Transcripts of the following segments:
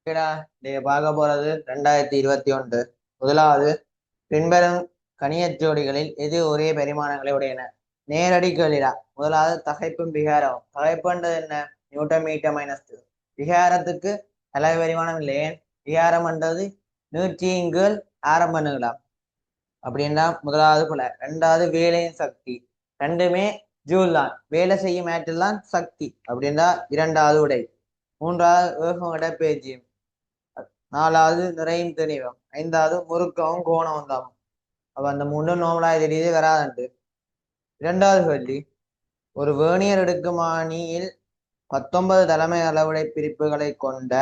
பார்க்க போறது 2021. முதலாவது, பின்வரும் கணியச் ஜோடிகளில் எது ஒரே பரிமாணங்களை உடையன? நேரடி கேள்விடா. முதலாவது தகைப்பும் விகாரம். தகைப்புன்றது என்ன? Newton metre minus 2. விகாரத்துக்கு அலகு பரிமாணம் இல்லை. ஏன்? விகாரம்ன்றது நீட்சியின் கீழ் ஆரம்பணுகளாம். அப்படின்னா முதலாவது போல. ரெண்டாவது வேலையின் சக்தி. ரெண்டுமே ஜூல் தான். வேலை செய்யும் ஆற்றல் தான் சக்தி. அப்படின்னா இரண்டாவது உடை. மூன்றாவது வேகம் இடப்பெயர்ச்சியும். நாலாவது நிறையும் திணிவும். ஐந்தாவது முறுக்கவும் கோணமும் தான். அப்ப அந்த மூணு நோமலாக தெரியுது வராதுண்டு. இரண்டாவது கேள்வி, ஒரு வேணியர் அடுக்குமானியில் 19 தலைமை அளவுடை பிரிப்புகளை கொண்ட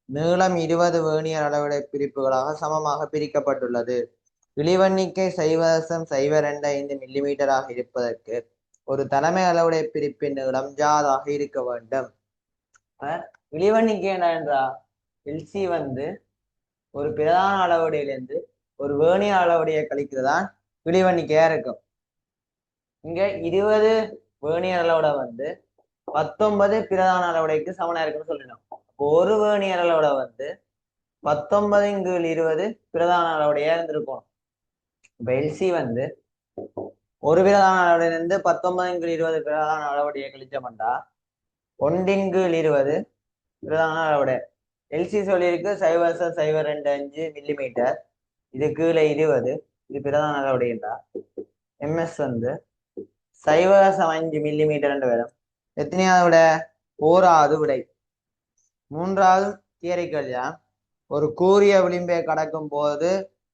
நீளம் 20 வேணியர் அளவுடை பிரிப்புகளாக சமமாக பிரிக்கப்பட்டுள்ளது. விழிவெண்ணிக்கை 0.025 மில்லிமீட்டராக இருப்பதற்கு ஒரு தலைமை அளவுடை பிரிப்பின் நீளம் ஜாதாக இருக்க வேண்டும். விழிவெண்ணிக்கை என்றா எல்சி ஒரு பிரதான அளவுடையிலிருந்து ஒரு வேணியர் அளவுடைய கழிக்கிறதான் விழிவெண்ணிக்கையா இருக்கும். இங்க 20 வேணியர் அளவோட 19 பிரதான அளவுடைக்கு சமனா இருக்குன்னு சொல்லணும். ஒரு வேணியர் அளவோட 19/20 பிரதான அளவுடையா இருந்திருக்கும். இப்ப எல்சி ஒரு பிரதான அளவுடையிலிருந்து 19/20 பிரதான அளவுடைய கழிச்சோம்டா 1/20 பிரதான அளவுடைய. எல்சி சொல்லியிருக்கு 0.025 மில்லிமீட்டர். இது கீழே 20. இது பிரதான அளவுடையண்டா. எம்எஸ் 0.5 மில்லிமீட்டர் வரும். எத்தனையாவது விட? ஓராவது விடை. மூன்றாவது தியரிக்கல். ஒரு கூரிய விளிம்பை கடக்கும் போது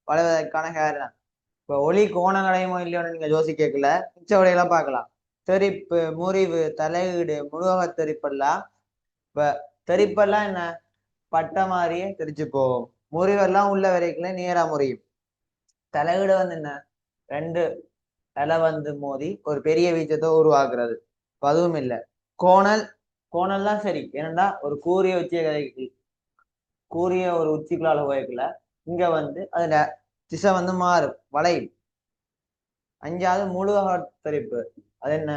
வளைவதற்கான காரணம். இப்ப ஒளி கோணங்களையும் இல்லையோன்னு நீங்க யோசிக்கல. மிச்ச விடையெல்லாம் பார்க்கலாம். தெறிப்பு, முறிவு, தலையீடு, முழுவக தெறிப்பெல்லாம். இப்ப தெறிப்பெல்லாம் என்ன? பட்ட மாதிரியே தெரிச்சு போகும். முறிவெல்லாம் உள்ள வரைக்கும் நேரா முறியும். தலையீடு என்ன? ரெண்டு தலை மோதி ஒரு பெரிய வீச்சத்தை உருவாக்குறது. அதுவும் இல்லை. கோணல் தான் சரி. ஏன்னா ஒரு கூரிய ஒரு உச்சிக்குள்ளால போய்க்கல. இங்க அதுல திசை மாறும், வளையும். அஞ்சாவது முழுவக தரிப்பு. அது என்ன?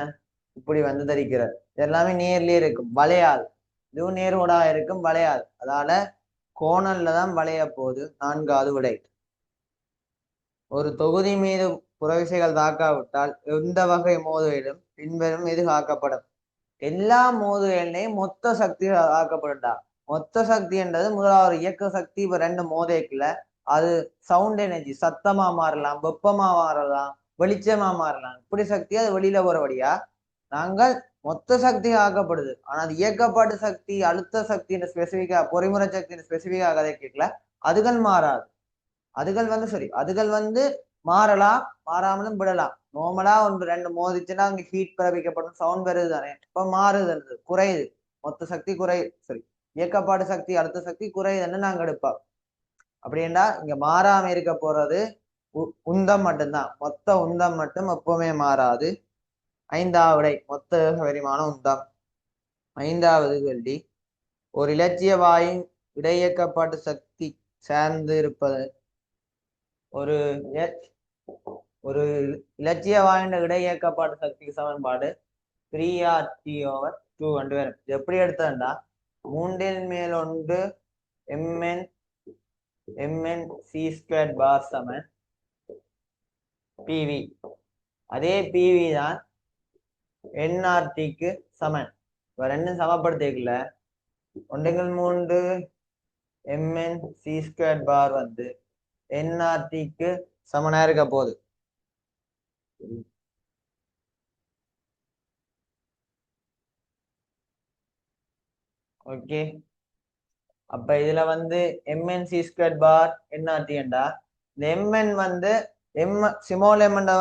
இப்படி தரிக்கிறது. எல்லாமே நேர்லயே இருக்கும், வளையாது. இதுவும் நேர்வோடா இருக்கும், வளையாது. அதால கோணல்ல தான் வளைய போகுது. நான்காவது விடை. ஒரு தொகுதி மீது புறவிசைகள் தாக்காவிட்டால் எந்த வகை மோதுகையிலும் பின்வரும் எது காக்கப்படும்? எல்லா மோதுகையிலையும் மொத்த சக்தி ஆக்கப்படா. மொத்த சக்தி என்றது முதலாவது இயக்க சக்தி. இப்ப ரெண்டு மோதைக்குல அது சவுண்ட் எனர்ஜி, சத்தமா மாறலாம், வெப்பமா மாறலாம், வெளிச்சமா மாறலாம். இப்படி சக்தி அது வெளியில போறபடியா நாங்கள் மொத்த சக்தி ஆக்கப்படுது. ஆனா அது இயக்கப்பாட்டு சக்தி, அழுத்த சக்தி ஸ்பெசிபிக்கா, பொறிமுறை சக்தி ஸ்பெசிபிக்கா கதை கேட்கல. அதுகள் மாறாது. அதுகள் சரி, அதுகள் மாறலாம், மாறாமலும் விடலாம். நார்மலா ஒன்று ரெண்டு மோதிச்சுன்னா அங்க ஹீட் பிறப்பிக்கப்படும், சவுண்ட் வருது தானே. இப்ப மாறுது, குறையுது. மொத்த சக்தி குறையுது, சரி, இயக்கப்பாடு சக்தி, அழுத்த சக்தி குறையுதுன்னு நாங்க எடுப்போம். அப்படின்னா இங்க மாறாம இருக்க போறது உந்தம் மட்டும்தான். மொத்த உந்தம் மட்டும் எப்பவுமே மாறாது. ஐந்தாவது விடை, மொத்த பரிமாண உந்தம். ஐந்தாவது கேள்வி, ஒரு இலட்சிய வாயின் இடையியக்கப்பாட்டு சக்தி சார்ந்து இருப்பது. ஒரு இலட்சிய வாய்ந்த இடையியக்கப்பாட்டு சக்திக்கு சமன்பாடு 3RT/2 வரும். எப்படி எடுத்தா 3 mn/mn(c²) சமன் பிவி. அதே பிவி தான் NRTக்கு சமன். இப்ப ரெண்டும் சமப்படுத்திக்கல. 1/3 mn(c²) NRTக்கு சமனா இருக்க போகுது. ஓகே. அப்ப இதுல mn(c²) NRT என்றா இந்த mn சிமோல் எம்ண்ட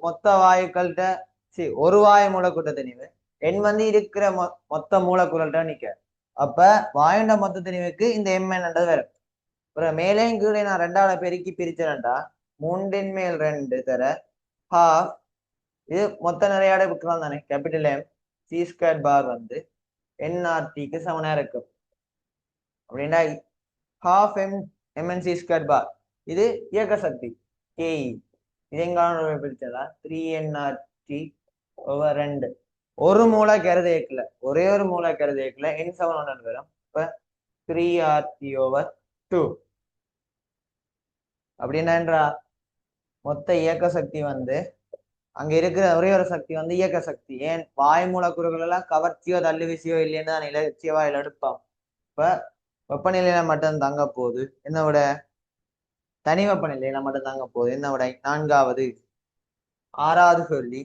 மொத்த வாயுக்கள்கிட்ட ஒரு வாயு மூலக்கூட்ட திணிவு. n இருக்கிற மொத்த மூலக்கூறல்கிட்ட நிக்க. அப்ப வாயுண்ட மொத்த திணிவுக்கு இந்த mn வரும். அப்புறம் மேலேயும் கீழே நான் ரெண்டாவது பெருக்கி பிரிச்சேன்டா 3/2 தர ½ இது மொத்த நிறையாட விட்டுலாம் தானே. கேபிட்டல் M C² NRTக்கு சமனா இருக்கும். அப்படின்னா ½ mn(c²) இது இயக்க சக்தி KE. இது எங்கான பிரிச்சதா 3NRT/2. ஒரு மூளை கருது ஏக்கல, ஒரே ஒரு மூளை கருது ஏக்கல n7 வரும். இப்ப 3RT/2. அப்படின்னா மொத்த இயக்க சக்தி வந்து அங்க இருக்கிற ஒரே ஒரு சக்தி வந்து இயக்க சக்தி. ஏன் வாயு மூலக்கூறுகள் எல்லாம் கவர்ச்சியோ தள்ளு விசையோ இல்லைன்னு தான் இலட்சியவாயில் எடுப்பான். இப்ப வெப்பநிலையில மட்டும் தங்க போகுது. என்ன விட தனி வெப்பநிலையில மட்டும் தங்க போகுது. என்ன விட நான்காவது. ஆறாவது கேள்வி.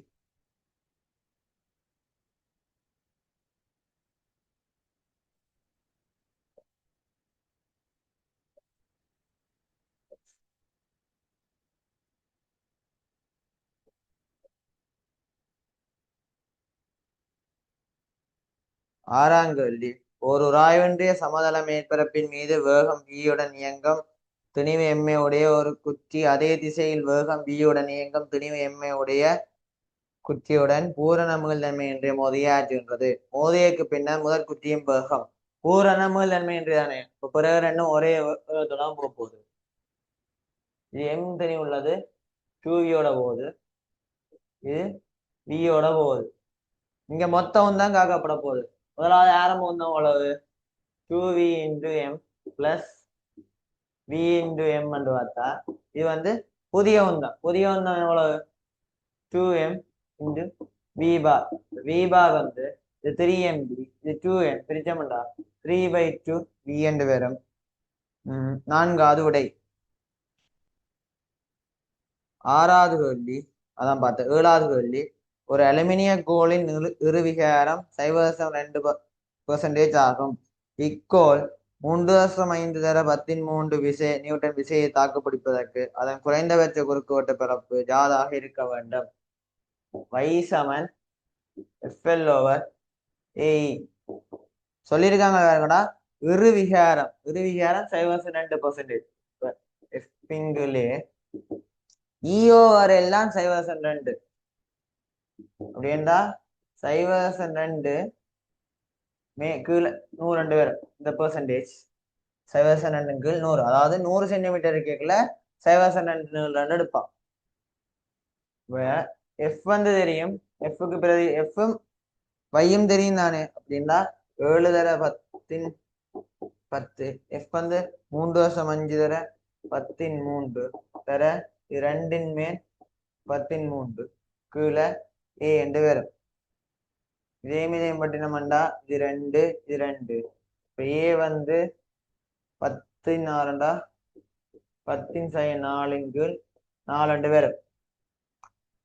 ஆறாம் கேள்வி. ஒரு உராய்வின்றிய சமதள மேற்பரப்பின் மீது வேகம் v-யுடன் இயங்கும் துணிவு ma உடைய ஒரு குச்சி அதே திசையில் வேகம் v-யுடன் இயங்கும் துணிவு ma உடைய குச்சியுடன் பூரண மீள்தன்மையின்றி மோதிய ஆற்றுகின்றது. மோதியக்கு பின்னர் முதற் குச்சியும் வேகம் பூரண மீள்தன்மையின்றி தானே. இப்ப பிறகு ரெண்டும் ஒரே வேகத்துடன் போக போகுது. இது m தனி உள்ளது 2v-யோட போகுது, இது v-யோட போகுது. இங்க மொத்தம் தான் காக்கப்பட போகுது. முதலாவது ஆரம்பம் தான் எவ்வளவு 2v × m plus v × m என்று பார்த்தா இது வந்து புதிய உந்தம். புதிய உந்தம் எவ்வளவு 2m × v bar. v bar வந்து இது 3mv, இது 2m பிரிச்சோம்டா 3/2 v என்று வரும். நான்காவது விடை. ஆறாவது கேள்வி அதான் பார்த்தேன். ஏழாவது கேள்வி. ஒரு அலுமினிய கோலின் இறுவிகாரம் 0.2% ஆகும். இக்கோல் 3.5 தர 10³ விசை நியூட்டன் விசையை தாக்குப்பிடிப்பதற்கு அதன் குறைந்தபட்ச குறுக்குவெட்டு பரப்பு ஜாதாக இருக்க வேண்டும். y = FL/AE சொல்லியிருக்காங்க. வேறங்கடா இறுவிகாரம் 0.2%. எஃபிங்கிலே EOR எல்லாம் 0.2 அப்படின்னா 0.2 கீழே 100 பேரும் இந்த பெர்சன்டேஜ் 0.2 கீழ் 100, அதாவது 100 சென்டிமீட்டர் கேட்கல 0.2 எடுப்பான். எஃப் வந்து தெரியும், எஃப்க்கு பிறகு எஃப்பும் வையும் தெரியும் தானே. அப்படின்னா 7 தர 10 எஃப் வந்து 3.5 தர 10³ தர 2 மேல் 10³ கீழே ஏ என்று வரும். இதேமிதையும் பட்டினம்டா இது 2 இது 2. இப்ப ஏ வந்து 10 10/4 4 வரும்.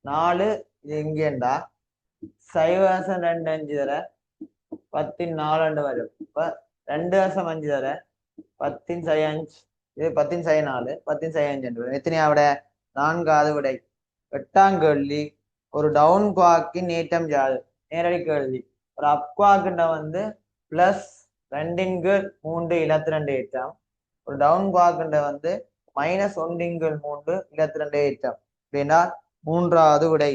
4 இது இங்கேண்டா 0.25 தர 10/4 வரும். இப்ப 2.5 தர 10/5 இது 10/4 10/5 வரும். எத்தனையாவிட நான்காவது விடை. எட்டாம் கேள்வி. ஒரு டவுன் குவாக்கின் ஏற்றம் யாது? நேரடி கேள்வி. ஒரு அப் குவாக்கிட்ட வந்து +2 × 3 ஏற்றம், ஒரு டவுன் குவாக்கிட்ட வந்து -1 × 3 ஏற்றம். அப்படின்னா மூன்றாவது விடை.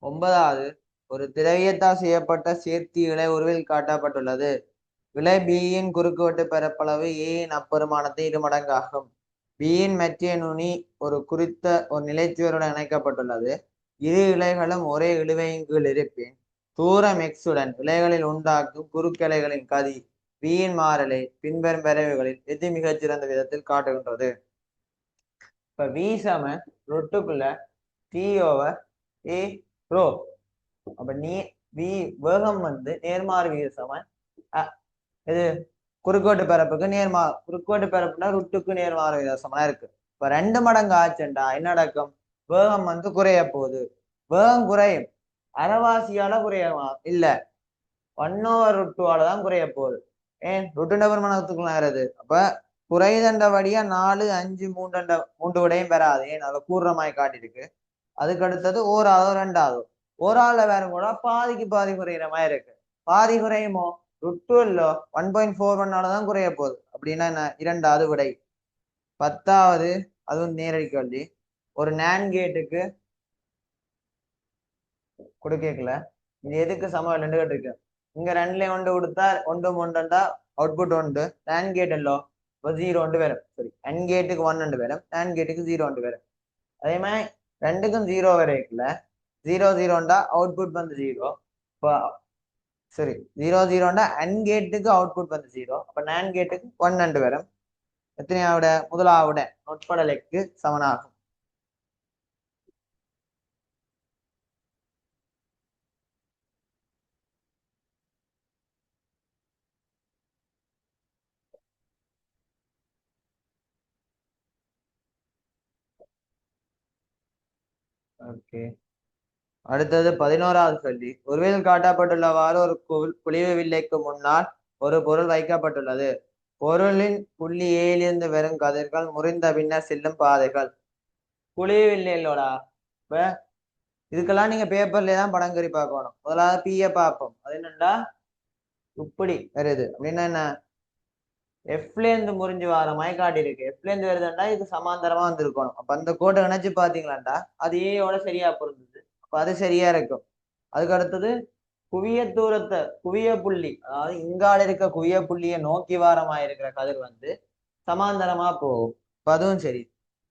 ஒன்பதாவது. ஒரு திரவியத்தால் செய்யப்பட்ட சேர்த்தி இழை உருவில் காட்டப்பட்டுள்ளது. இழை பியின் குறுக்குவெட்டு பரப்பளவு ஏயின் அப்பெருமானத்தை 2 மடங்காகும். பியின் மற்றிய நுனி ஒரு குறித்த ஒரு நிலைச்சுவருடன் இணைக்கப்பட்டுள்ளது. இரு இழைகளும் ஒரே இழுவையின் கீழ் இருப்பின் தூரம் x-உடன் இழைகளில் உண்டாக்கும் குறுக்கிழைகளின் கதி பியின் மாறலை பின்வரும் வரைவுகளில் எது மிகச்சிறந்த விதத்தில் காட்டுகின்றது? இப்ப v ரொட்டுக்குள்ள T/A ρ. அப்ப v வேகம் வந்து நேர்மாறு விகிதம் இது குறுக்கோட்டு பரப்புக்கு குறுக்கோட்டு பரப்புனா ருட்டுக்கு நேர்மாறு விகிதமா இருக்கு. இப்ப 2 மடங்கு ஆச்சுண்டா என்ன நடக்கும்? வேகம் வந்து குறைய போகுது. வேகம் குறையும், அரைவாசியால குறையமா இல்ல 1/√2 தான் குறைய போகுது. ஏன் ருட்டு நபர்மனத்துக்குள்ள ஆறுது. அப்ப குறைதண்டபடியா 4 5 3 விடையும் பெறாது. ஏன் அதை கூடுறமாய் காட்டிருக்கு. அதுக்கு அடுத்தது ஓராவதோ 2வது. ஓராள வேற கூட பாதிக்கு பாதி குறையிற மாதிரி இருக்கு. பாதி குறையுமோ? √2 இல்லோ 1.41 தான் குறைய போகுது. அப்படின்னா என்ன? 2வது விடை. 10வது. அதுவும் நேரடி கேள்வி. ஒரு NAND கேட்டுக்கு கொடுக்கல இது எதுக்கு சமம் 2 கேட்டிருக்கு. இங்க 2ல 1 கொடுத்தா 1 1 அவுட்புட் 1. NAND கேட் இல்லோ 0 வரும். சரி, N கேட்டுக்கு 1 வரும், NAND கேட்டுக்கு 0 வரும். அதே மாதிரி 2க்கும் 0 வரைக்குல ஜீரோ ஜீரோண்டா அவுட்புட் வந்து ஜீரோ. இப்போ சரி, ஜீரோ ஜீரோண்டா அண்ட் கேட்டுக்கு அவுட்புட் வந்து ஜீரோ. அப்ப நேண்ட் கேட்டுக்கு 1 அண்டு வரும். எத்தனையாவிட முதலாவிட நொட்படலைக்கு சமனாகும். ஓகே, அடுத்தது 11வது கேள்வி. உருவில் காட்டப்பட்டுள்ளவாறு ஒரு குழிவு வில்லைக்கு முன்னால் ஒரு பொருள் வைக்கப்பட்டுள்ளது. பொருளின் புள்ளி ஏலிருந்து வரும் கதிர்கள் முறிந்த பின்னர் செல்லும் பாதைகள். குழிவு வில்லையிலோடா இப்ப இதுக்கெல்லாம் நீங்க பேப்பர்ல தான் படம் கறி பார்க்கணும். முதலாவது பிய பார்ப்போம். அது என்னண்டா இப்படி வருது அப்படின்னா என்ன, எஃப்ல இருந்து முறிஞ்சு வர மாதிரி காட்டி இருக்கு. எஃப்ல இருந்து வருதுன்னா இது சமாந்தரமா வந்திருக்கணும். அப்ப அந்த கோட்டை இணைச்சு பாத்தீங்களாண்டா அது ஏயோட சரியா பொருந்தது. அப்ப அது சரியா இருக்கும். அதுக்கு அடுத்தது குவிய தூரத்தை குவிய புள்ளி, அதாவது இங்கால இருக்க குவிய புள்ளியை நோக்கி வாரமா இருக்கிற கதிர் வந்து சமாந்தரமா போகும். இப்ப அதுவும் சரி.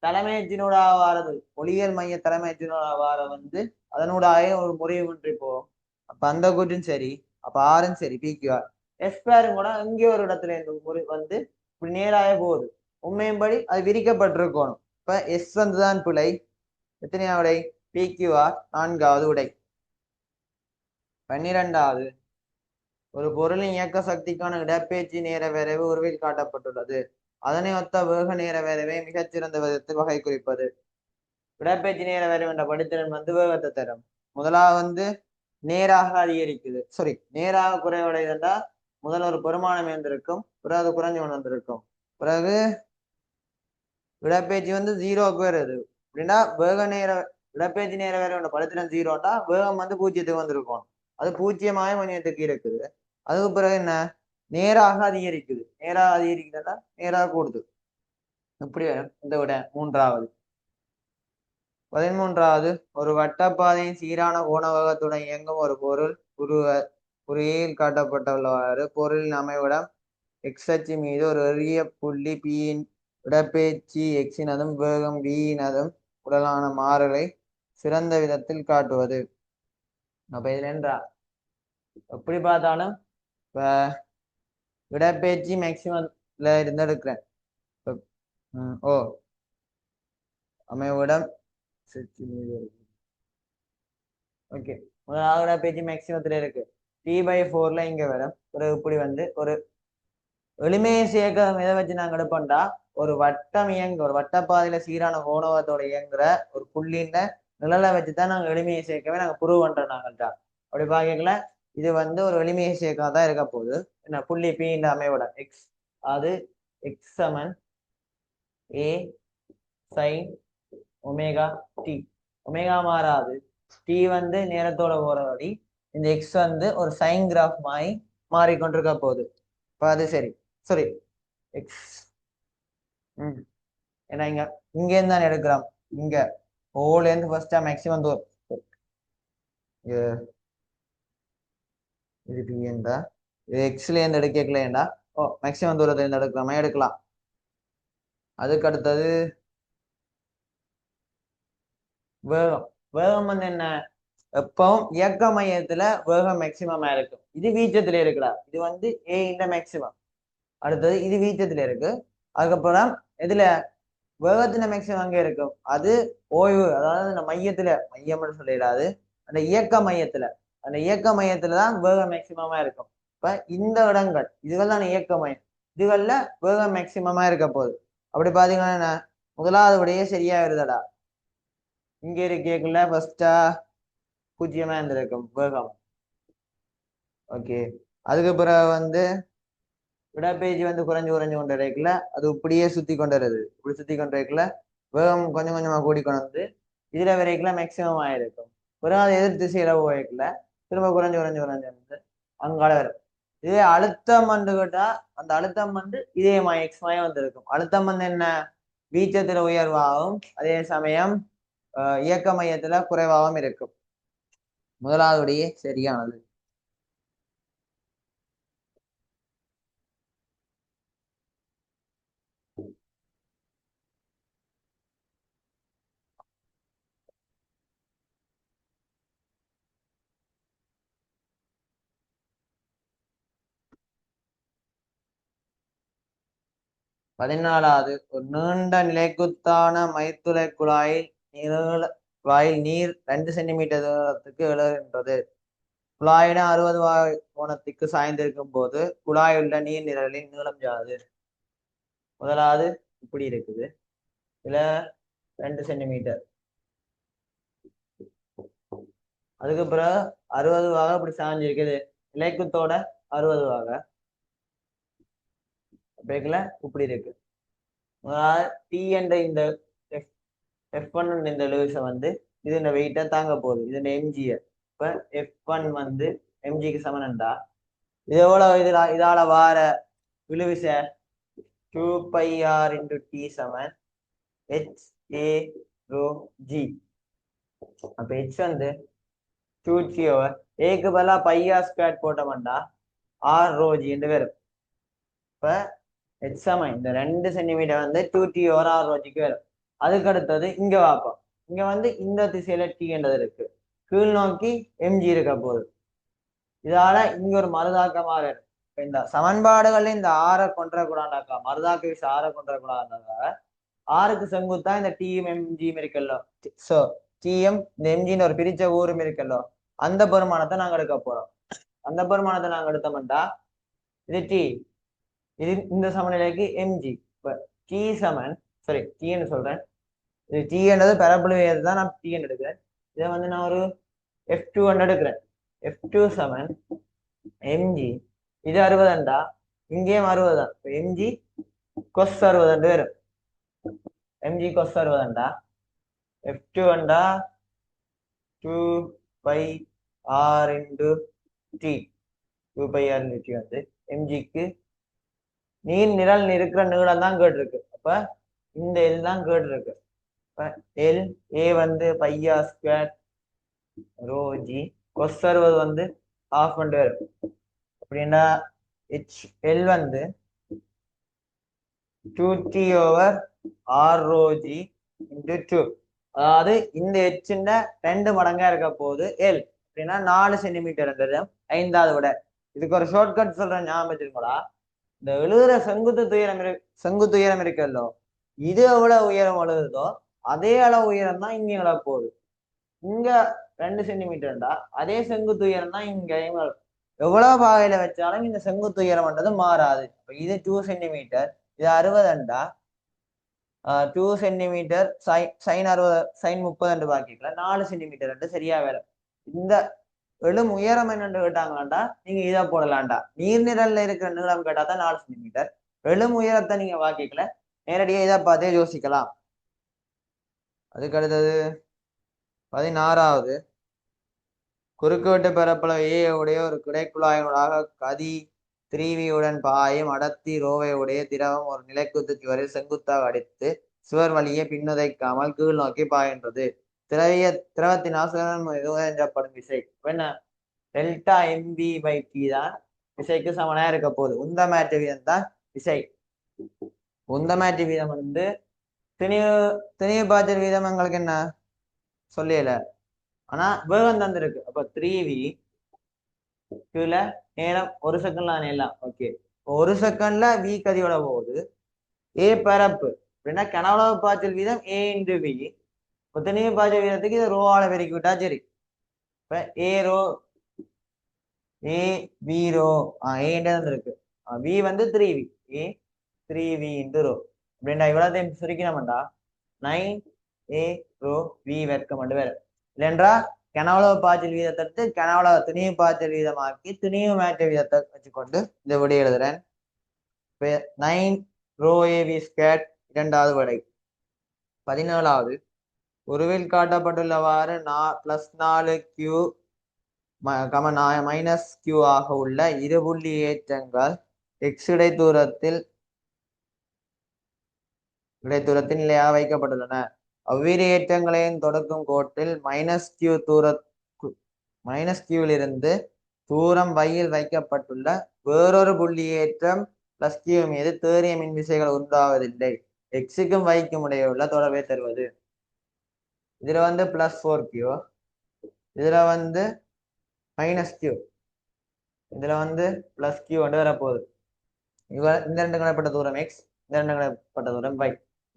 தலைமையத்தினோட வாரது ஒளியியல் மைய தலைமையத்தினோட வார வந்து அதனூடாக ஒரு முறிவு ஒன்றி போகும். அப்ப அந்த கூட்டும் சரி. அப்ப ஆறும் சரி. பிக்யூஆர் எஸ்பேரும் கூட இங்கே ஒரு இடத்துல இந்த முறி வந்து இப்படி நேராக போகுது. உண்மையும்படி அது விரிக்கப்பட்டிருக்கணும். இப்ப எஸ் வந்துதான் பிழை. எத்தனையா விடை? பிக்யூஆர் 4வது விடை. 12வது ஒரு பொருளின் இயக்க சக்திக்கான இடப்பெயர்ச்சி நேர வரைவு உருவில் காட்டப்பட்டுள்ளது. அதனை ஒத்த வேக நேர வரைவை மிகச்சிறந்த விதத்தில் வகை குறிப்பது. இடப்பெயர்ச்சி நேர வரைவு என்ற படித்திறன் வந்து வேகத்தை தரும். முதலாவது வந்து நேராக அதிகரிக்குது, சாரி நேராக குறைவடைதா முதல் ஒரு பெருமானம் இருந்திருக்கும், பிறகு அது குறைஞ்சு கொண்டு வந்திருக்கும். பிறகு இடப்பெயர்ச்சி வந்து 0க்கு வருது அப்படின்னா வேக நேர இடப்பெயர்ச்சி நேர வரைவு படித்திறன் 0ண்டா வேகம் வந்து 0த்துக்கு வந்திருக்கும். அது 0 மணியத்துக்கு இருக்குது. அதுக்கு பிறகு என்ன, நேராக அதிகரிக்குது. நேராக அதிகரிக்கிறதா நேராக கூடுது. இப்படி வரும். இந்த விட 3வது 13வது ஒரு வட்டப்பாதையின் சீரான கோணவேகத்துடன் இயங்கும் ஒரு பொருள் குறியில் காட்டப்பட்டுள்ளவாறு பொருளின் அமைவிடம் எக்ஸ் அச்சு மீது ஒரு எளிய புள்ளி பியின் இடப்பெயர்ச்சி எக்ஸினதும் வேகம் வியினதும் உடலான மாறலை சிறந்த விதத்தில் காட்டுவது. அப்ப இதுல என்றா எப்படி பார்த்தாலும் இப்ப இடப்பெயர்ச்சி மேக்சிமம்ல இருந்து எடுக்கிறேன். ஓ அமைவிடம் ஓகே, முதலாவது இடப்பெயர்ச்சி மேக்சிமத்துல இருக்கு. T/4ல இங்க வரும். ஒரு இப்படி வந்து ஒரு எளிமையை சேர்க்க எதை வச்சு நாங்க எடுப்போம்டா ஒரு வட்டம் ஒரு வட்டப்பாதையில சீரான கோணவத்தோட இயங்குற ஒரு புள்ளின்ற நிழலை வச்சுதான் நாங்க எளிமையை சேர்க்கவே நாங்க ப்ரூவ் பண்றோம் நாங்கள்டா. அப்படி பாக்கல இது வந்து ஒரு எளிமையை சேர்க்கா தான் இருக்க போகுது. என்ன புள்ளி பி இந்த அமைவோட எக்ஸ், அது எக்ஸ் சமன் ஏ சைன் ஒமேகா டி. ஒமேகா மாறாது, டி வந்து நேரத்தோட போற வழி. இந்த எக்ஸ் வந்து ஒரு சைன் கிராஃப் மாதிரி மாறிக்கொண்டிருக்க போகுது. இப்போ அது சரி சரி எக்ஸ் ஏன்னா இங்க இருந்து தான் எடுக்கிறோம். இங்க ஓல இருந்து ஃபர்ஸ்டா மேக்சிமம் தூரம் இது பிஎன்டா, இது எக்ஸ்ல இருந்து எடுக்கலையேண்டா. ஓ மேக்சிமம் தூரத்துல இருந்து எடுக்கலாமா, எடுக்கலாம். அதுக்கு அடுத்தது வேகம். வேகம் வந்து என்ன, எப்பவும் இயக்க மையத்துல வேகம் மேக்சிமமா இருக்கும். இது வீச்சத்துல இருக்குடா. இது வந்து ஏ இந்த மேக்சிமம். அடுத்தது இது வீச்சத்துல இருக்கு. அதுக்கப்புறம் இதுல வேகத்தின மேக்சிமம் அங்கே இருக்கும். அது ஓய்வு, அதாவது இந்த மையத்துல மையம்னு சொல்லிடாது, அந்த இயக்க மையத்துல அந்த இயக்க மையத்துலதான் வேகம் மேக்சிமமா இருக்கும். இப்ப இந்த இடங்கள் இதுகள்லாம் இயக்க மையம், இதுகள்ல வேகம் மேக்சிமமா இருக்க போகுது. அப்படி பாத்தீங்கன்னா முதலாவது விடையே சரியா வருதடா. இங்க இருக்கக்குள்ள ஃபர்ஸ்டா 0 இருந்திருக்கும் வேகம். ஓகே, அதுக்கு பிறகு வந்து இடப்பெயர்ச்சி வந்து குறைஞ்சு குறைஞ்சு கொண்டு இருக்கல, அது இப்படியே சுத்தி கொண்டு வருது. இப்படி சுத்தி கொண்டு இருக்கல வேகம் கொஞ்சம் கொஞ்சமா கூடிக்கொண்டு வந்து இதுல வரைக்குல மேக்சிமம் ஆயிருக்கும். பிறகு அது எதிர் திசையில போயிருக்கல திரும்ப குறைஞ்சு குறைஞ்சு குறைஞ்சு வந்து அங்கால வரும். இதே அழுத்தம் வந்து கேட்டா அந்த அழுத்தம் வந்து இதே எக்ஸ் மயம் வந்திருக்கும். அழுத்தம் வந்து என்ன, வீச்சத்துல உயர்வாகவும் அதே சமயம் இயக்க மையத்துல குறைவாகவும் இருக்கும். முதலாவதுடைய சரியானது. 14வது ஒரு நீண்ட நிலைக்குத்தான மைத்துளை குழாயில் நீர் 2 சென்டிமீட்டர் தூரத்துக்கு எழுகின்றது. குழாயின 60 கோணத்துக்கு சாய்ந்திருக்கும் போது குழாய் உள்ள நீர் நிரலின் நீளம் யாது? முதலாவது இப்படி இருக்குது, இதுல 2 சென்டிமீட்டர், அதுக்கு பிறகு 60 வாக இப்படி சாஞ்சிருக்குது, இலைக்குத்தோட 60 வாக பேக்கல இப்படி இருக்கு. டி என்ற இந்த F1 இந்த லூஸை வந்து இது இந்த வெயிட்டை தாங்க போகுது, இது இந்த எம்ஜிய. இப்ப F1 வந்து எம்ஜிக்கு சமனண்டா இது எவ்வளவு, இதால வார விழுவிசை 2πr × t சமன் HA ρg. அப்ப H வந்து 2t/, ஏக்கு பதிலா πr² போட்டோம்டா r ρg என்று வரும். இப்ப H சமன் இந்த 2 சென்டிமீட்டர் வந்து 2t/r ρgக்கு வரும். அதுக்கு அடுத்தது இங்க பார்ப்போம், இங்க வந்து இந்த திசையில டி என்றது இருக்கு, கீழ் நோக்கி எம்ஜி இருக்க போகுது. இதால இங்க ஒரு மறுதாக்கமாக இருக்கு. இந்த சமன்பாடுகள்ல இந்த ஆரை கொண்டுறக்கூடாண்டாக்கா, மறுதாக்க விசை ஆரை கொண்டுறக்கூடாதுனால ஆறுக்கு செங்குத்தா இந்த டிஎம் எம்ஜியும் இருக்கல்லோ, சோ டிஎம் இந்த எம்ஜின்னு ஒரு பிரிச்ச ஊரும் இருக்கல்லோ, அந்த பெருமானத்தை நாங்க எடுக்க போறோம். அந்த பெருமானத்தை நாங்க எடுத்தோம்டா இது டி, இது இந்த சமநிலைக்கு எம்ஜி. இப்ப டி சமன், சாரி டின்னு சொல்றேன், இது டி என்றது பரப்பளவு தான் நான் டி என்று எடுக்கிறேன். இதை வந்து நான் ஒரு F2 எடுக்கிறேன். F2 சமன் எம்ஜி, இது 60 இங்கேயும் 60 தான், எம்ஜி கொஸ் 60 வரும். MG கொஸ் 60 F2 2πr × t, 2πr × t வந்து எம்ஜிக்கு நீர் நிரல் இருக்கிற நீளம் தான் கேட்டிருக்கு. அப்ப இந்த எல் தான் கேட்டிருக்கு. எல் ஏ வந்து πr² ρg, கொஸ் 60 வந்து ½ வரும். அப்படின்னா HL வந்து 2t/r ρg × 2, அதாவது இந்த H 2 மடங்கா இருக்க போகுது எல், அப்படின்னா 4 சென்டிமீட்டர், 5வது விட. இதுக்கு ஒரு ஷார்ட்கட் சொல்றேன், ஞாபகம் வச்சிருக்கோடா. இந்த எழுதுற செங்குத்து உயரம் இருக்கல்லோ, இது எவ்வளவு உயரம் எழுதுதோ அதே அளவு உயரம் தான் இங்க எழ போகுது. இங்க 2 சென்டிமீட்டர்டா, அதே செங்குத்து உயரம் தான் இங்க. எவ்வளவு பாகையில வச்சாலும் இந்த செங்குத்து உயரம்ன்றது மாறாது. இது 2 சென்டிமீட்டர், இது 60 2 சென்டிமீட்டர் சைன் 60 சைன் 30 பாக்கிக்கலாம், 4 சென்டிமீட்டர் சரியா வேற. இந்த எழும் உயரம் என்னன்னு கேட்டாங்களாண்டா நீங்க இதை போடலாம்டா, நீர்நிரல்ல இருக்கிற நீளம் கேட்டா தான் 4 சென்டிமீட்டர். எழும் உயரத்தை நீங்க வாக்கிக்கல, நேரடியா இதை பார்த்தே யோசிக்கலாம். அதுக்கு அடுத்தது 16வது, குறுக்குவெட்டு பரப்பளவு ஏ உடைய ஒரு கிடைக்குழாயினூடாக கதி 3v பாயும் அடர்த்தி ரோவை உடைய திரவம் ஒரு நிலைக்குத்து சுவரில் செங்குத்தாக அடித்து சுவர் வழியே பின்னுதைக்காமல் கீழ் நோக்கி பாய்கின்றது. திரவத்தினால் சுழற்படும் விசை என்ன? டெல்டா mv/t தான் விசைக்கு சமனா இருக்க போகுது. உந்தமாற்று வீதம் தான் விசை. உந்தமாற்று வீதம் வந்து திணிவு பாய்ச்சல் வீதம் எங்களுக்கு என்ன சொல்லல, ஆனா வேகம் தந்திருக்கு. அப்ப 3v கீழே நேரம் 1 செகண்ட்ல எல்லாம் ஓகே. 1 செகண்ட்ல v கதியோட போகுது. ஏ பரப்பு அப்படின்னா கனவளவு பாய்ச்சல் வீதம் a × v. இப்போ திணிவு பாய்ச்சல் வீதத்துக்கு இதை ரோவால பெருக்கி விட்டா சரி. இப்ப A rho A V row ஏன்றது இருக்கு, வி வந்து 3v, ஏ 3v × ரோ அப்படின்னா இவ்வளவு சுருக்கினோம்டா 9a ρ v வர்க்கம் மட்டும் வேற இல்லைன்றா. கனவளவு பாய்ச்சல் வீதத்தை கனவளவு திணிவு பாய்ச்சல் வீதமாக்கி திணிவு மாற்ற வீதத்தை வச்சுக்கொண்டு இந்த விடை எழுதுறேன். 9ρAv², 2வது விடை. 17வது, உருவில் காட்டப்பட்டுள்ளவாறு +4q -q ஆக உள்ள இருபுள்ளி ஏற்றங்கள் x இடைத்தூரத்தில் நிலையாக வைக்கப்பட்டுள்ளன. அவ்விரு ஏற்றங்களையும் தொடக்கும் கோட்டில் -q தூரம் y-ல் வைக்கப்பட்டுள்ள வேறொரு புள்ளி ஏற்றம் +q மீது தேறிய மின் விசைகள் உண்டாவதில்லை. x-க்கும் y-க்கும் இடையே உள்ள தொடர்பை தருவது. இதுல வந்து +4q, இதுல வந்து -q, இதுல வந்து +q வரப்போகுது. இந்த 2 கணப்பட்ட தூரம் x, இந்த ரெண்டு தூரம் பை.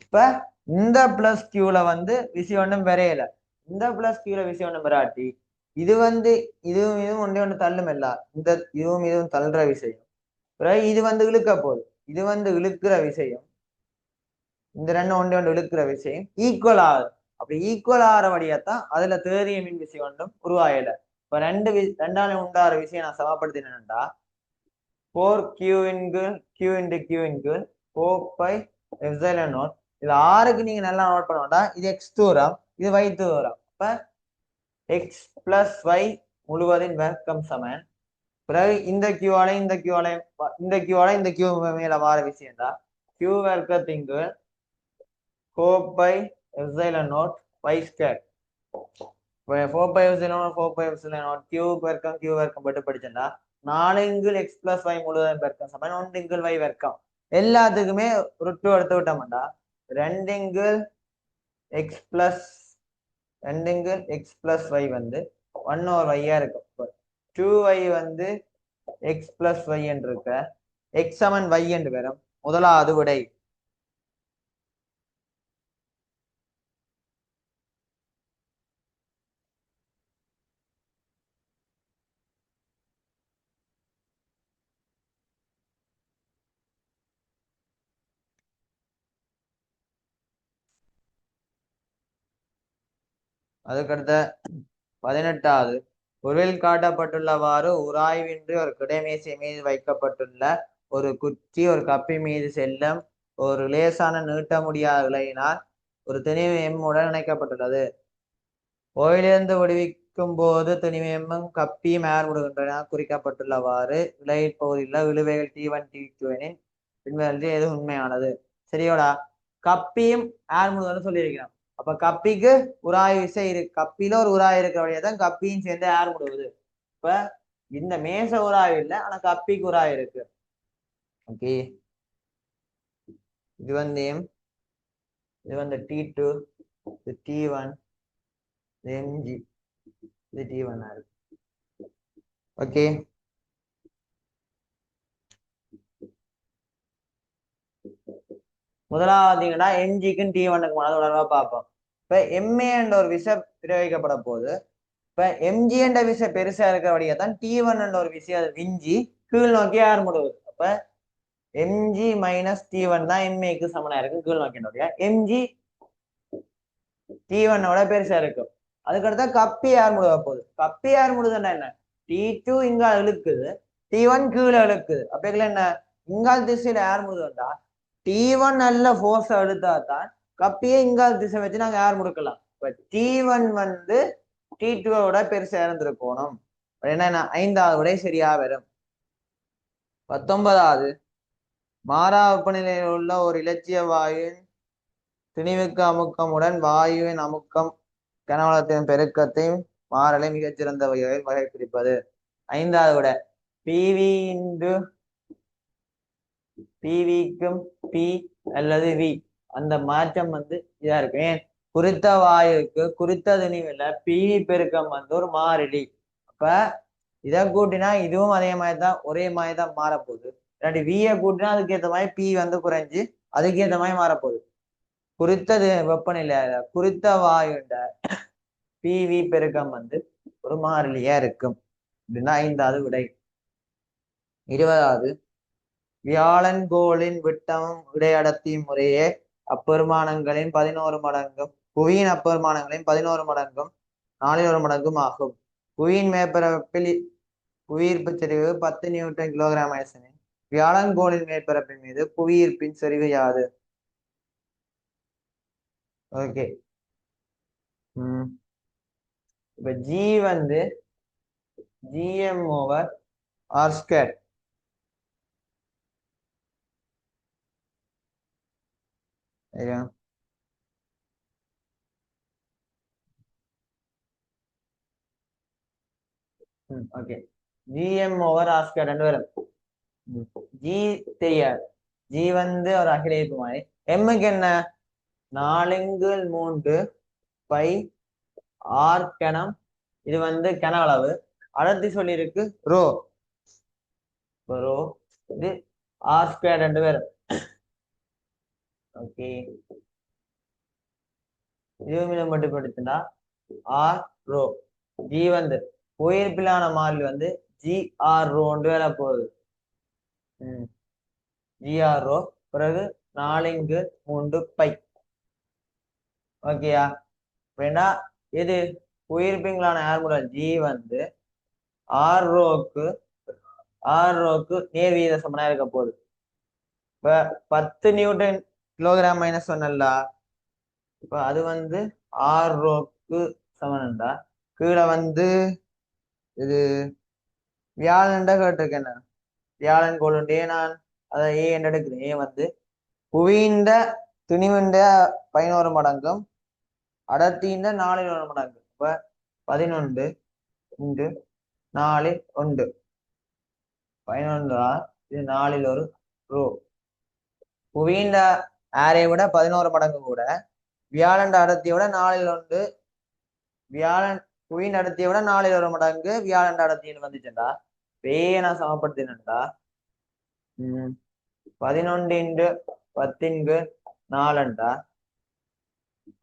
இப்ப இந்த பிளஸ் கியூல வந்து விசி ஒன்றும் வரையல. இந்த பிளஸ் கியூல விசி ஒன்றும் வராட்டி இது வந்து இதுவும் இதுவும் ஒன்றே ஒன்று தள்ளும் இல்ல, இந்த இதுவும் தள்ளுற விஷயம். பிறகு இது வந்து இழுக்க போகுது, இது வந்து இழுக்கிற விஷயம், இந்த ரெண்டும் ஒன்று ஒன்று இழுக்கிற விஷயம் ஈக்குவல் ஆகுது. அப்படி ஈக்குவல் ஆகிற வழியாத்தான் அதுல தேறிய மின் விசை ஒன்றும் உருவாயில. இப்ப ரெண்டாலும் உண்டாகிற விஷயம் நான் சமப்படுத்தினேன்டா 4q × q 4πε0. இது ஆறுக்கு நீங்க நல்லா நோட் பண்ண வேண்டாம், இது எக்ஸ் தூரம், இது y தூரம். அப்ப எக்ஸ் பிளஸ் y முழுவதின் வர்க்கம் சமன். பிறகு இந்த கியூவால இந்த கியூ மேல வார விஷயம் தான் q வர்க்கத்திங்கு 4πε0 y². 4πε0 q வர்க்கம் பட்டு படிச்சா 4 x + y முழுவதும் வர்க்கம் சமன் 1 y வர்க்கம். எல்லாத்துக்குமே √2 எடுத்து விட்டோம்டா 2 x + y வந்து 1/y இருக்கும். 2y வந்து x + y என்று இருக்க x சமன் y என்று வரும் முதலாவது விடை. அதுக்கடுத்த 18வது பொருளில் காட்டப்பட்டுள்ளவாறு உராய்வின்றி ஒரு கிடைமேசை மீது வைக்கப்பட்டுள்ள ஒரு குச்சி ஒரு கப்பி மீது செல்லும் ஒரு லேசான நீட்ட முடியாத இலையினால் ஒரு திணிவு எம் உடன் இணைக்கப்பட்டுள்ளது. ஓயிலிருந்து விடுவிக்கும் போது திணிவு எம்மும் கப்பியும் ஏற்படுகின்றன. குறிக்கப்பட்டுள்ளவாறு இலையில் பகுதியில் இழுவைகள் T1 T2 எனின் பின்வரில் எது உண்மையானது? சரியோடா, கப்பியும் ஏற்படுதுன்னு சொல்லியிருக்கிறோம். அப்ப கப்பிக்கு உராய் விசை இருக்கு, கப்பில ஒரு உராய் இருக்கிற வழியா தான் கப்பியும் சேர்ந்து ஏற்படுவது. இப்ப இந்த மேச உராய் இல்லை, ஆனா கப்பிக்கு உராய் இருக்கு. ஓகே, இது வந்து எம், இது வந்து T2, இது T1, இது mg, இது T1 இருக்கு. ஓகே, முதலாவதுங்கன்னா mgக்கும் T1க்கும் தொடர்பா பார்ப்போம். இப்ப MA என்ற ஒரு விசை பிரயோகிக்கப்பட போது இப்ப mg என்ற விசை பெருசா இருக்கிற வழியா தான் T1 என்ற ஒரு விசை அதை விஞ்சி கீழ் நோக்கி ஆரம்பிடுவது. அப்ப mg - T1 தான் MAக்கு சமனா இருக்கு கீழ் நோக்கினுடைய. mg T1ஓட பெருசா இருக்கும். அதுக்கடுத்தா கப்பி ஆரம்பிடுவ போகுது. கப்பி ஆரம்பிடுதுன்னா என்ன, T2 இங்க இழுக்குது, T1 கீழே இழுக்குது. அப்ப என்ன இங்கால் திசையில ஆரம்பிடுதுண்டா T1 நல்ல ஃபோர்ஸ் எடுத்தா தான் கப்பியை இங்கால் திசை வச்சு நாங்க ஏர் முடுக்கலாம். இப்ப T1 வந்து T2ஓட பெருசா இருந்திருக்கணும். என்ன 5வது விடை சரியா வரும். 19வது மாறா வெப்பநிலையில் உள்ள ஒரு இலட்சிய வாயுவின் திணிவுக்கு அமுக்கமுடன் வாயுவின் அமுக்கம் கனவளத்தின் பெருக்கத்தையும் மாறலை மிகச்சிறந்த வகையில் வகை பிரிப்பது. 5வது விட பிவி பிவிக்கும் பி அல்லது வி அந்த மாற்றம் வந்து இதா இருக்கு. ஏன் குறித்த வாயுக்கு குறித்த திணிவுல பிவி பெருக்கம் வந்து ஒரு மாறிலி. அப்ப இதை கூட்டினா இதுவும் அதே மாதிரிதான் ஒரே மாதிரிதான் மாறப்போகுது. இல்லாட்டி வியை கூட்டினா அதுக்கேற்ற மாதிரி பி வந்து குறைஞ்சு அதுக்கேற்ற மாதிரி மாறப்போகுது. குறித்தது வெப்பநிலை குறித்த வாயுண்ட பிவி பெருக்கம் வந்து ஒரு மாறிலியா இருக்கும். அப்படின்னா 5வது விடை. 20வது வியாழன் கோளின் விட்டமும் இடையடர்த்தி முறையே அப்பெருமானங்களின் 11 மடங்கும் புவியின் அப்பெருமானங்களின் 11 மடங்கும் 4 மடங்கும் ஆகும். புவியின் மேற்பரப்பில் புவியீர்ப்பு செறிவு 10 நியூட்டன் கிலோகிராம் ஆயிசனின் வியாழன் கோளின் மேற்பரப்பின் மீது புவியீர்ப்பின் செறிவு யாது? ஓகே, இப்ப ஜி வந்து gm/r². ஓகே, gm/r² ரெண்டு பேரும் ஜி தெரியாது. ஜி வந்து ஒரு அகில ஈர்ப்பு மாதிரி. எம்முக்கு என்ன 4×3 பை ஆர் கணம். இது வந்து கன அளவு. அடர்த்தி சொல்லியிருக்கு ரோ. ரோ இது r² ரெண்டு பேரும் ஓகே, இருபது மட்டுப்படுத்தினா ஆர் ரோ. ஜி வந்து உயிர்ப்பிலான மாறிலி வந்து ஜி ஆர் ரோண்டு வேலை போகுது. ஜிஆர் ரோ. பிறகு 4×3 π. ஓகேயா? வேண்டா இது உயிர்ப்பிங்களான ஆர்முலர் ஜி வந்து ஆர் ரோக்கு நேர் வீத சமனா இருக்க போகுது. இப்ப 10 நியூட்டன் கிலோகிராம் -1 இப்ப அது வந்து ஆர் ரோக்கு சமனண்டா கீழே வந்து இது வியாழன்டா கேட்டிருக்கேன். வியாழன் கோளுண்டே நான் அதை ஏ என்று எடுக்கிறேன். ஏ வந்து புவியின்ற துணிவுண்ட 11 மடங்கும் அடர்த்தியின் 4 மடங்கு. இப்ப 11×4 11 இது 4 புவியின் ஆரை விட 11 மடங்கு கூட வியாழன் அடர்த்தியை விட 4 வியாழன் புவியின் அடர்த்தியை விட 4 மடங்கு வியாழன் அடர்த்தின்னு வந்துச்சுண்டா வேய நான் சமப்படுத்தினேன்டா 11×10⁴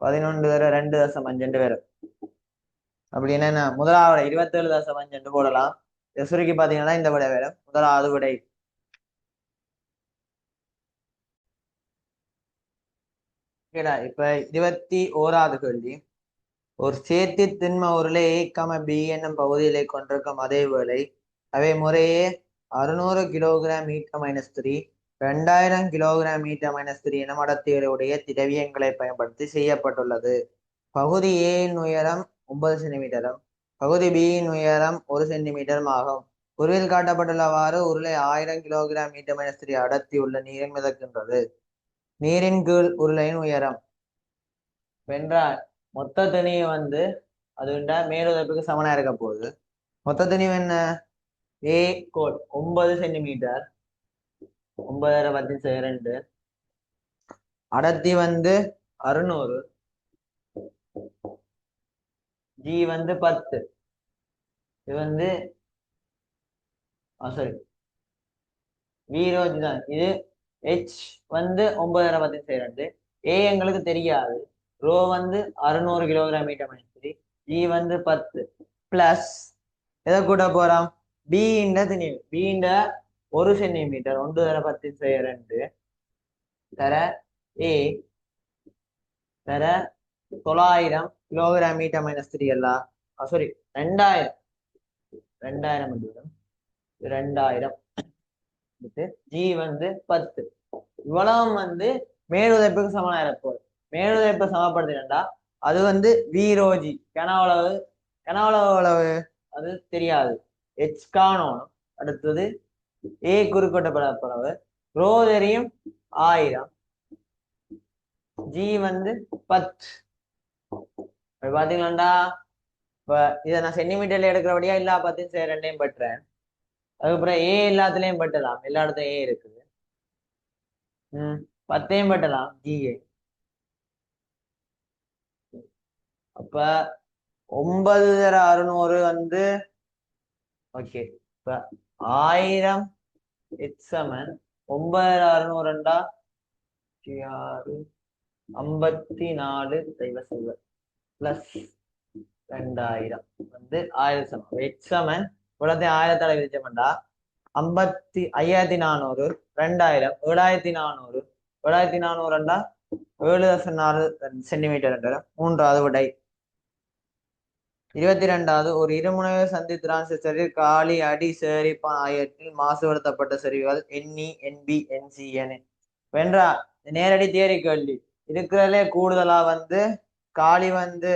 11 வேற 2.5 வேற. அப்படி என்ன முதலாவது 27.5 போடலாம். சுருக்கி பாத்தீங்கன்னா இந்த விடை வேற முதலாவது விடை. இப்ப 21வது கேள்வி. ஒரு சேர்த்து திண்ம உருளை A, B என்னும் பகுதிகளை கொண்டிருக்கும் அதே வேளை அவை முறையே 600 கிலோகிராம் m-3 2000 கிலோகிராம் m-3 என அடர்த்திகளுடைய திரவியங்களை பயன்படுத்தி செய்யப்பட்டுள்ளது. பகுதி A இன் உயரம் 9 சென்டிமீட்டரும் பகுதி B இன் உயரம் 1 சென்டிமீட்டரும் ஆகும். உருவில் காட்டப்பட்டுள்ளவாறு உருளை 1000 கிலோகிராம் m-3 அடர்த்தி உள்ள நீரில் மிதக்கின்றது. நீரின் கீழ் உருளையின் உயரம் வென்றால் மொத்த திணிவு வந்து அது மேலுதப்புக்கு சமனா இருக்க போகுது. மொத்த திணிவு என்ன? ஏ கோட் 9 சென்டிமீட்டர் 9/10⁻². அடர்த்தி வந்து 600. ஜி வந்து 10. இது வந்து சாரி வீரோஜி தான். இது ஹெச் வந்து 9/10⁻². ஏ எங்களுக்கு தெரியாது. ரோ வந்து 600 கிலோகிராம் m-3. ஜி வந்து 10 பிளஸ் எதை கூட்ட போறோம்? பி இண்ட திணிவு. பி இண்ட 1 சென்டிமீட்டர் 1/10⁻² தர ஏ தர 900 கிலோகிராம் m-3 எல்லாம் சாரி 2000 2000 ஜி வந்து 10. இவ்வளவு வந்து மேலுதைப்புக்கு சமனா இருப்போம். மேலுதைப்பு சமப்படுத்தினா அது வந்து வீரோஜி கனவளவு அது தெரியாது. எச் காணணும். அடுத்தது ஏ குறுக்கோட்ட பரப்பளவு ரோ தெரியும் 1000. ஜி வந்து 10. பாத்தீங்களாண்டா இப்ப இதை நான் சென்டிமீட்டர்ல எடுக்கிறபடியா இல்ல 10⁻²யும் பட்டுறேன். அதுக்கப்புறம் ஏ எல்லாத்துலயும் பட்டலாம். எல்லா இடத்துலயும் ஏ இருக்குது. 10யும் பட்டலாம் ஜிஏ. அப்ப 9/600 வந்து ஓகே. இப்ப 1000 9/600 54 பிளஸ் 2000 வந்து 1000 சமம். எச் சமன் இவ்வளோத்தையும் 1000 விதிச்சோம்டா 5400 2000 7400 7400 7.4 சென்டிமீட்டர். மூன்றாவது விடை. 22வது ஒரு இருமுனைய சந்தி டிரான்சிஸ்டரில் காலி அடி சேரிப்பான் ஆகியவற்றில் மாசுபடுத்தப்பட்ட செறிவுகள் NE NB NCN வென்றா நேரடி தியரி கேள்வி. இருக்கிறதுலே கூடுதலா வந்து காலி வந்து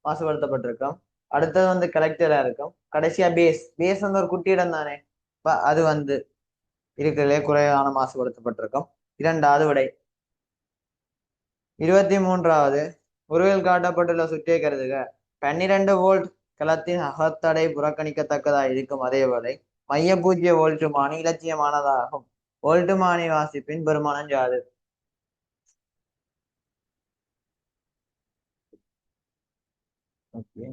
மாசுபடுத்தப்பட்டிருக்கும். அடுத்தது வந்து கலெக்டரா இருக்கும். கடைசியா பேஸ் வந்து ஒரு குட்டி இடம் தானே. அது வந்து இருக்கிறதுலே குறைவான மாசுபடுத்தப்பட்டிருக்கும். 2வது விடை. 23வது உருவில் காட்டப்பட்டுள்ள சுற்றியை கருதுக. 12 வோல்ட் களத்தின் அகத்தடை புறக்கணிக்கத்தக்கதாக இருக்கும் அதேவேளை மைய பூஜ்ஜிய வோல்ட்டுமானி இலட்சியமானதாகும். வோல்ட்டுமானி வாசிப்பின் பெருமானம் யாது? ஓகே,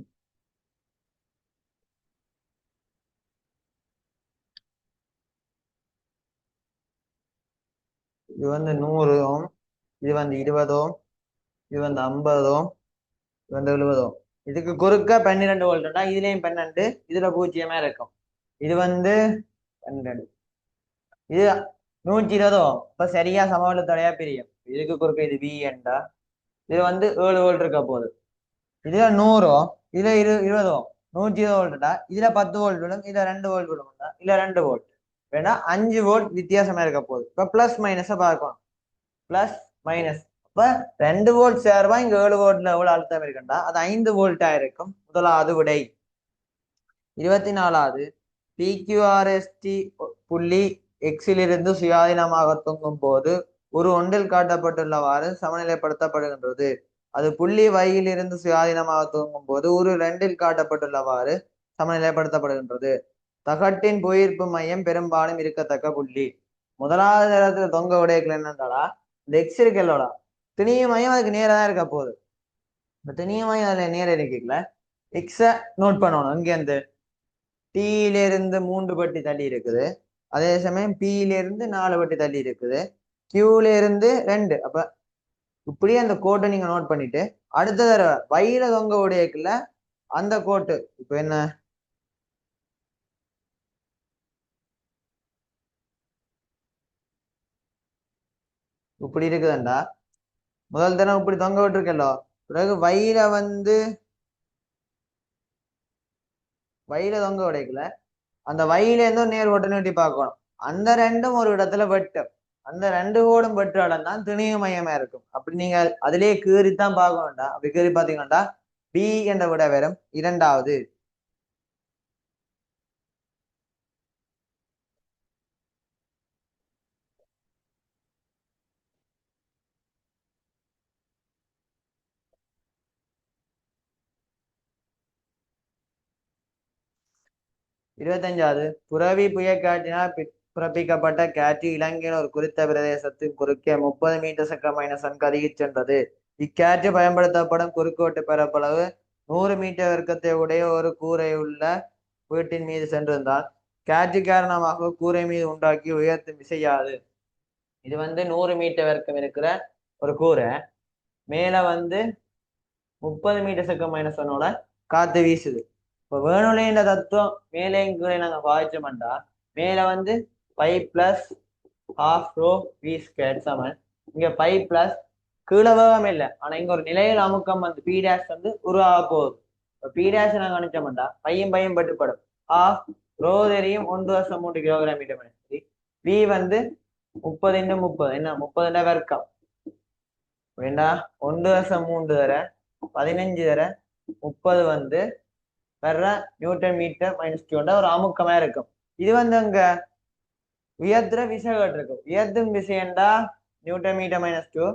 இது வந்து 100 ஓம் இது வந்து 20 ஓம், இது வந்து 50 ஓம், இது வந்து 70 ஓம். இதுக்கு குறுக்க 12 வோல்ட்னா இதுலயும் 12, இதுல 0 இருக்கும். இது வந்து 12, இது 120 ஓம். இப்ப சரியா சமவெளத்தோடையா பிரியும். இதுக்கு குறுக்க இது V என்றா இது வந்து 7 வோல்ட் இருக்க போகுது. இதுல 100 ஓம், இதுல 20 ஓம். 120 வோல்ட்டா இதுல 10 வோல்ட் விடும், இதுல 2 வோல்ட் விடும், இல்ல 2 வோல்ட் வேணா 5 வோல்ட் வித்தியாசமா இருக்க போகுது. இப்ப பிளஸ் மைனஸ பார்க்கணும். பிளஸ் மைனஸ் இப்ப 2 வோல்ட் சேர்வா இங்க 7 வோல்ட்ல எவ்வளவு அழுத்தம் இருக்குண்டா அது 5 வோல்ட்டா இருக்கும். முதலாவது விடை. 24வது PQRST புள்ளி எக்ஸிலிருந்து சுயாதீனமாக தொங்கும் போது ஒரு ஒன்றில் காட்டப்பட்டுள்ளவாறு சமநிலைப்படுத்தப்படுகின்றது. அது புள்ளி வையிலிருந்து சுயாதீனமாக தொங்கும் போது ஒரு 2ல் காட்டப்பட்டுள்ளவாறு சமநிலைப்படுத்தப்படுகின்றது. தகட்டின் புவியீர்ப்பு மையம் பெரும்பாலும் இருக்கத்தக்க புள்ளி. முதலாவது நேரத்துல தொங்க உடையக்கள் என்னன்றாடா இந்த எக்ஸ் இருக்கல்லோட திணிய மையம் அதுக்கு நேரா தான் இருக்க போகுது. இந்த திணிய மையம் அதுல நேர இருக்கல எக்ஸ நோட் பண்ணணும். இங்க இருந்து Tல இருந்து 3 பட்டி தள்ளி இருக்குது, அதே சமயம் Pல இருந்து 4 பட்டி தள்ளி இருக்குது, Qல இருந்து 2. அப்ப இப்படியே அந்த கோட்டை நீங்க நோட் பண்ணிட்டு அடுத்த தடவை வயில தொங்க உடையக்குள்ள அந்த கோட்டு இப்ப என்ன இப்படி இருக்குதுண்டா முதல் தடவை இப்படி தொங்க விட்டுருக்கല്ലോ, பிறகு வயில தொங்க உடையக்குள்ள அந்த வயில இருந்து நேர் ஓட்டு நீட்டி பார்க்கணும். அந்த ரெண்டும் ஒரு இடத்துல வெட்டும். அந்த 2 கோடும் வெற்று இடம் தான் திணிய மையமா இருக்கும். அப்படி நீங்க அதிலேயே கீறித்தான் பார்க்கணும்டா. அப்படி கீறி பார்த்தீங்கன்னா பி என்ற விட வரும். இரண்டாவது 25வது புரவி புயற்காற்றினால் பிறப்பிக்கப்பட்ட காற்று இலங்கையின் ஒரு குறித்த பிரதேசத்தின் குறுக்கே 30 மீட்டர் செக்க மைனஸ் கதிகி சென்றது. இக்காற்று பயன்படுத்தப்படும் குறுக்கோட்டு பரப்பளவு 100 மீட்டர் வர்க்கத்தை உடைய ஒரு கூரை உள்ள வீட்டின் மீது சென்றிருந்தால் காற்று காரணமாக கூரை மீது உண்டாக்கி உயர்த்தும் விசையாது. இது வந்து 100 மீட்டர் வர்க்கம் இருக்கிற ஒரு கூரை மேல வந்து 30 மீட்டர் செக்க மைனஸோட காத்து வீசுது. இப்போ வேணுலேன்ற தத்துவம் மேலேயும் கீழே நாங்கள் பாதிச்சோம்டா மேல வந்து P plus half rho V square சமன் இங்க பை பிளஸ் கீழே வேகம் இல்லை, ஆனா இங்க ஒரு நிலையில் அமுக்கம் வந்து பி டேஷ் வந்து உருவாக போகுது. இப்போ பி டேஷ் நாங்கள் அனுப்பிச்சோம்டா பையும் பட்டுப்படும். ஹாஃப் ரோ தெரியும் 1.3 கிலோகிராம் மீட்டர் மணி. வி வந்து 30 என்ன 30 வர்க்கம் வேண்டா 1.3 தர 15 தர 30 வந்து வர்ற நியூட்டன் மீட்டர் மைனஸ் 2 ஒரு அமுக்கமா இருக்கும். இது வந்து அங்க உயர்த்துற விசை இருக்கும். உயர்த்தும் விசைண்டா நியூட்டன் மீட்டர் மைனஸ் 2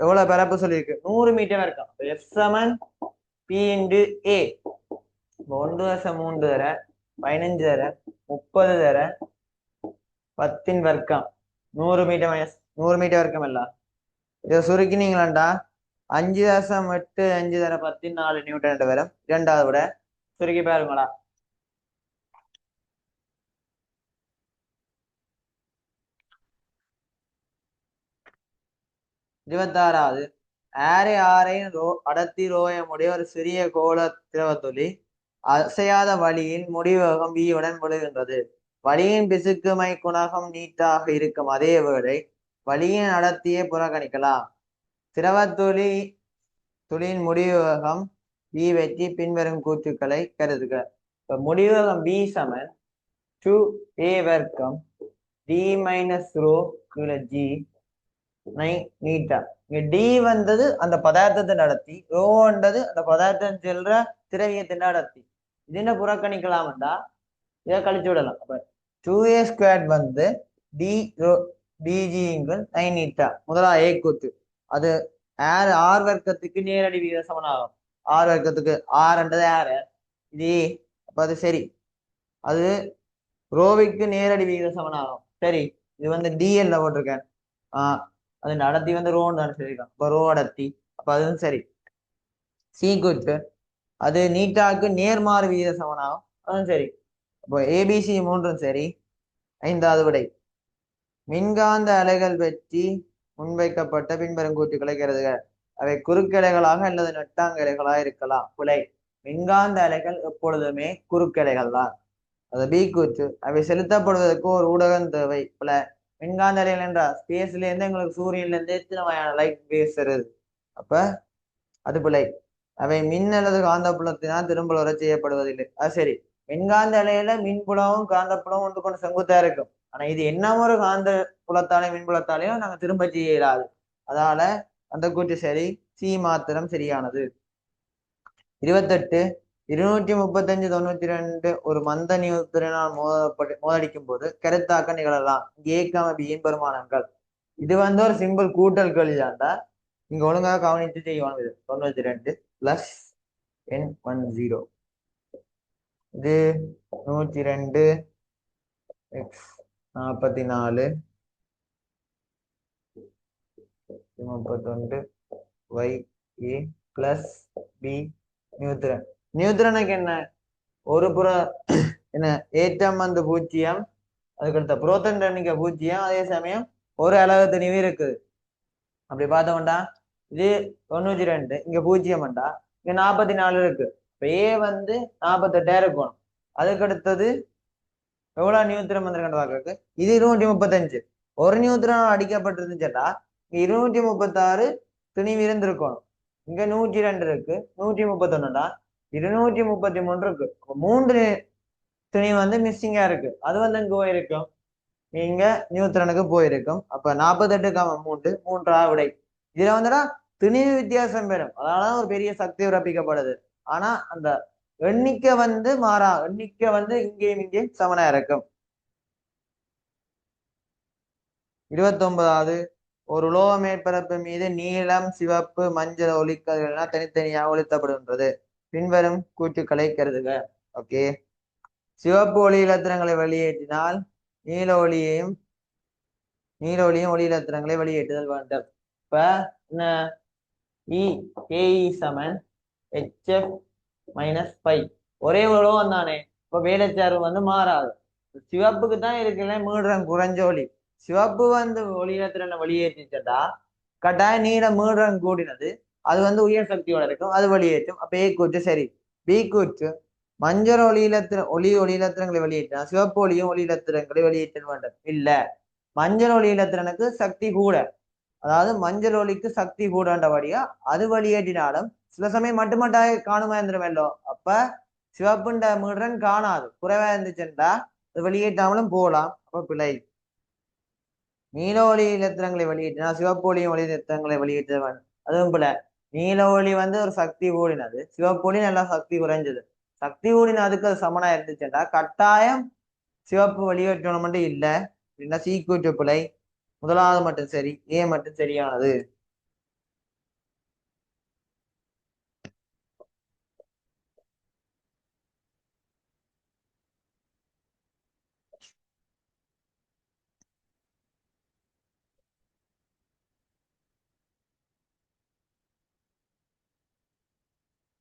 எவ்வளவு பரப்பு சொல்லியிருக்கு 100 மீட்டர் இருக்கும். F சமன் P இன்டு A. 1.3 தர 15 தர 30 தர 10 வர்க்கம் 100 மீட்டர் மைனஸ் 100 மீட்டர் வர்க்கம் இல்ல. இதை சுருக்கினீங்களாண்டா 5.85 தர 14 நியூட்டன் வரும். இரண்டாவது விட சுருக்கி பாருங்களா. இருபத்தாறாவது ஆரையும் அடர்த்தி ரோயமுடைய ஒரு சிறிய கோள திரவத்துளி அசையாத வழியின் முடிவகம் வியுடன் விழுகின்றது. வழியின் பிசுக்குமை குணகம் நீட்டாக இருக்கும் அதே வேளை வழியின் அடர்த்தியை புறக்கணிக்கலாம். துளியின் முடிவகம் வி வெற்றி பின்வரும் கூற்றுக்களை கருதுக. இப்ப முடிவகம் பி சமன் 2a வர்க்கம் d மைனஸ் ரோ கீழே g நீட்டா. இங்க டி வந்தது அந்த பதார்த்தத்தின் அடர்த்தி, ரோன்றது அந்த பதார்த்தம் செல்ற திரவியத்தின் அடர்த்தி. இது என்ன புறக்கணிக்கலாம்டா இதை கழிச்சு விடலாம். அப்ப 2a² வந்து டி ரோ டிஜிங்கள் 9 நீட்டா. முதலாவது ஏ கூத்து அது ஆர் வர்க்கத்துக்கு நேரடி விகித சமனாகும். ஆர் வர்க்கத்துக்கு ஆர்ன்றது ஆர் இது அப்ப அது சரி, அது ரோவிக்கு நேரடி விகித சமனாகும். சரி, இது வந்து டிஎல்ல போட்டிருக்கேன். அது அடர்த்தி வந்து ரோன்னு தானே சொல்லியிருக்கான். இப்போ ரோ அடர்த்தி அப்ப அதுவும் சரி. சி கூட்டு அது நீட்டாக்கு நேர்மாறு விகித சமனாகும், அதுவும் சரி. அப்போ ஏபிசி மூன்றும் சரி. 5வது விடை மின்காந்த அலைகள் பற்றி முன்வைக்கப்பட்ட பின்வரும் கூற்றுக்களை கருதுக. அவை குறுக்கலைகளாக அல்லது நெட்டாங்கலைகளாக இருக்கலாம். பிழை. மின்காந்த அலைகள் எப்பொழுதுமே குறுக்கலைகள் தான். அது பி கூற்று. அவை செலுத்தப்படுவதற்கு ஒரு ஊடகம் தேவை. பிழை. மின்காந்த அலைகள் என்றால் ஸ்பேஸ்ல இருந்து எங்களுக்கு சூரியன்ல இருந்து எத்தனை வகையான லைட் பேசுறது, அப்ப அது பிழை. அவை மின் அல்லது காந்த புலத்தினால் திரும்ப வர செய்யப்படுவதில்லை. அது சரி. மின்காந்த அலையில மின்புலமும் காந்த புலமும் ஒன்று கொண்டு செங்குத்தா இருக்கும். ஆனா இது என்ன ஒரு காந்த புலத்தாலையும் மின்புலத்தாலையும் நாங்க திரும்ப செய்ய இயலாது. அதால அந்த கூற்று சரி. சி மாத்திரம் சரியானது. 28. 235/92 ஒரு மந்த நியூத்திரனால் மோதடிக்கும் போது கருத்தாக்க நிகழலாம். ஏ, பெருமானங்கள். இது வந்து ஒரு சிம்பிள் கூட்டல் கேள்விதான்டா. இங்க ஒழுங்காக கவனித்து செய்வாங்க. 92 பிளஸ் N10. இது 102 x 44 31 y a plus B நியூத்திரன். நியூத்திரனுக்கு என்ன? ஒரு புற என்ன ஏற்றம் வந்து 0, அதுக்கடுத்த புரோத்தன் எண்ணிக்கை 0, அதே சமயம் ஒரு அலகு திணிவு இருக்குது. அப்படி பார்த்தோம்டா இது 92, இங்க 0 இங்க 44 இருக்கு. இப்ப ஏ வந்து 48 இருக்கணும். அதுக்கடுத்தது எவ்வளவு நியூத்திரம் வந்திருக்கேன் பார்க்கறதுக்கு இது 235. ஒரு நியூத்திரம் அடிக்கப்பட்டிருந்துச்சா இங்க 236 திணிவு இருந்திருக்கணும். இங்க 102 இருக்கு, 131டா 233 இருக்கு. 3 துணி வந்து மிஸ்ஸிங்கா இருக்கு. அது வந்து இங்க போயிருக்கும், இங்க நியூத்திரனுக்கு போயிருக்கும். அப்ப 48, 3 விடை. இதுல வந்துடா துணிவு வித்தியாசம் பெறும். அதனாலதான் ஒரு பெரிய சக்தி உறப்பிக்கப்படுது. ஆனா அந்த எண்ணிக்கை வந்து மாறா. எண்ணிக்கை வந்து இங்கேயும் இங்கேயும் சமனா இருக்கும். 29வது ஒரு உலோக மேற்பரப்பு மீது நீலம், சிவப்பு, மஞ்சள் ஒளிக்கதிர்கள் தனித்தனியாக ஒளித்தப்படுகின்றது. பின்வரும் கூற்றுக்களை கருதுக. ஓகே. சிவப்பு ஒளி இலத்திரங்களை வெளியேற்றினால் நீல ஒளியும் ஒளி இலத்திரங்களை வெளியேற்றுதல் வேண்டும். இப்ப என்ன HF-π ஒரே உலோகம் தானே. இப்ப வேலைச்சார்பு வந்து மாறாது. சிவப்புக்கு தான் இருக்குல்ல மீடுறம் குறைஞ்ச ஒளி. சிவப்பு வந்து ஒளி இலத்திரனை வெளியேற்றிட்டா கட்டாயம் நீல மீடுறம் கூடினது அது வந்து உயர் சக்தியோட இருக்கும், அது வெளியேற்றும். அப்ப ஏ கூற்று சரி. பி கூற்று மஞ்சள் ஒளி இலத்திரங்களை வெளியேற்றினா சிவப்பு ஒளியும் ஒளி இலத்திரங்களை வெளியேற்ற வேண்டும். இல்ல, மஞ்சள் ஒளி இலத்திரனுக்கு சக்தி கூட, அதாவது மஞ்சள் ஒளிக்கு சக்தி கூடன்றபடியா அது வெளியேற்றினாலும் சில சமயம் மட்டுமட்டாக காணுமா இருந்துருமல்லோ. அப்ப சிவப்புண்ட மீடுறன் காணாது, குறைவா இருந்துச்சுன்றா அது வெளியேற்றாமலும் போகலாம். அப்ப பிழை. நீல ஒளி இலத்திரங்களை வெளியேற்றினா சிவப்பு ஒளியும் ஒளி இலத்திரங்களை வெளியேற்ற வேண்டும், அதுவும் பிழை. நீல ஒளி வந்து ஒரு சக்தி கூடினது, சிவப்பு ஒளி நல்லா சக்தி குறைஞ்சது. சக்தி கூடின அதுக்கு அது சமனா இருந்துச்சுன்றா கட்டாயம் சிவப்பு வெளியேற்றணும் மட்டும் இல்ல. அப்படின்னா சி கூற்று பிழை. முதலாவது மட்டும் சரி, ஏ மட்டும் சரியானது.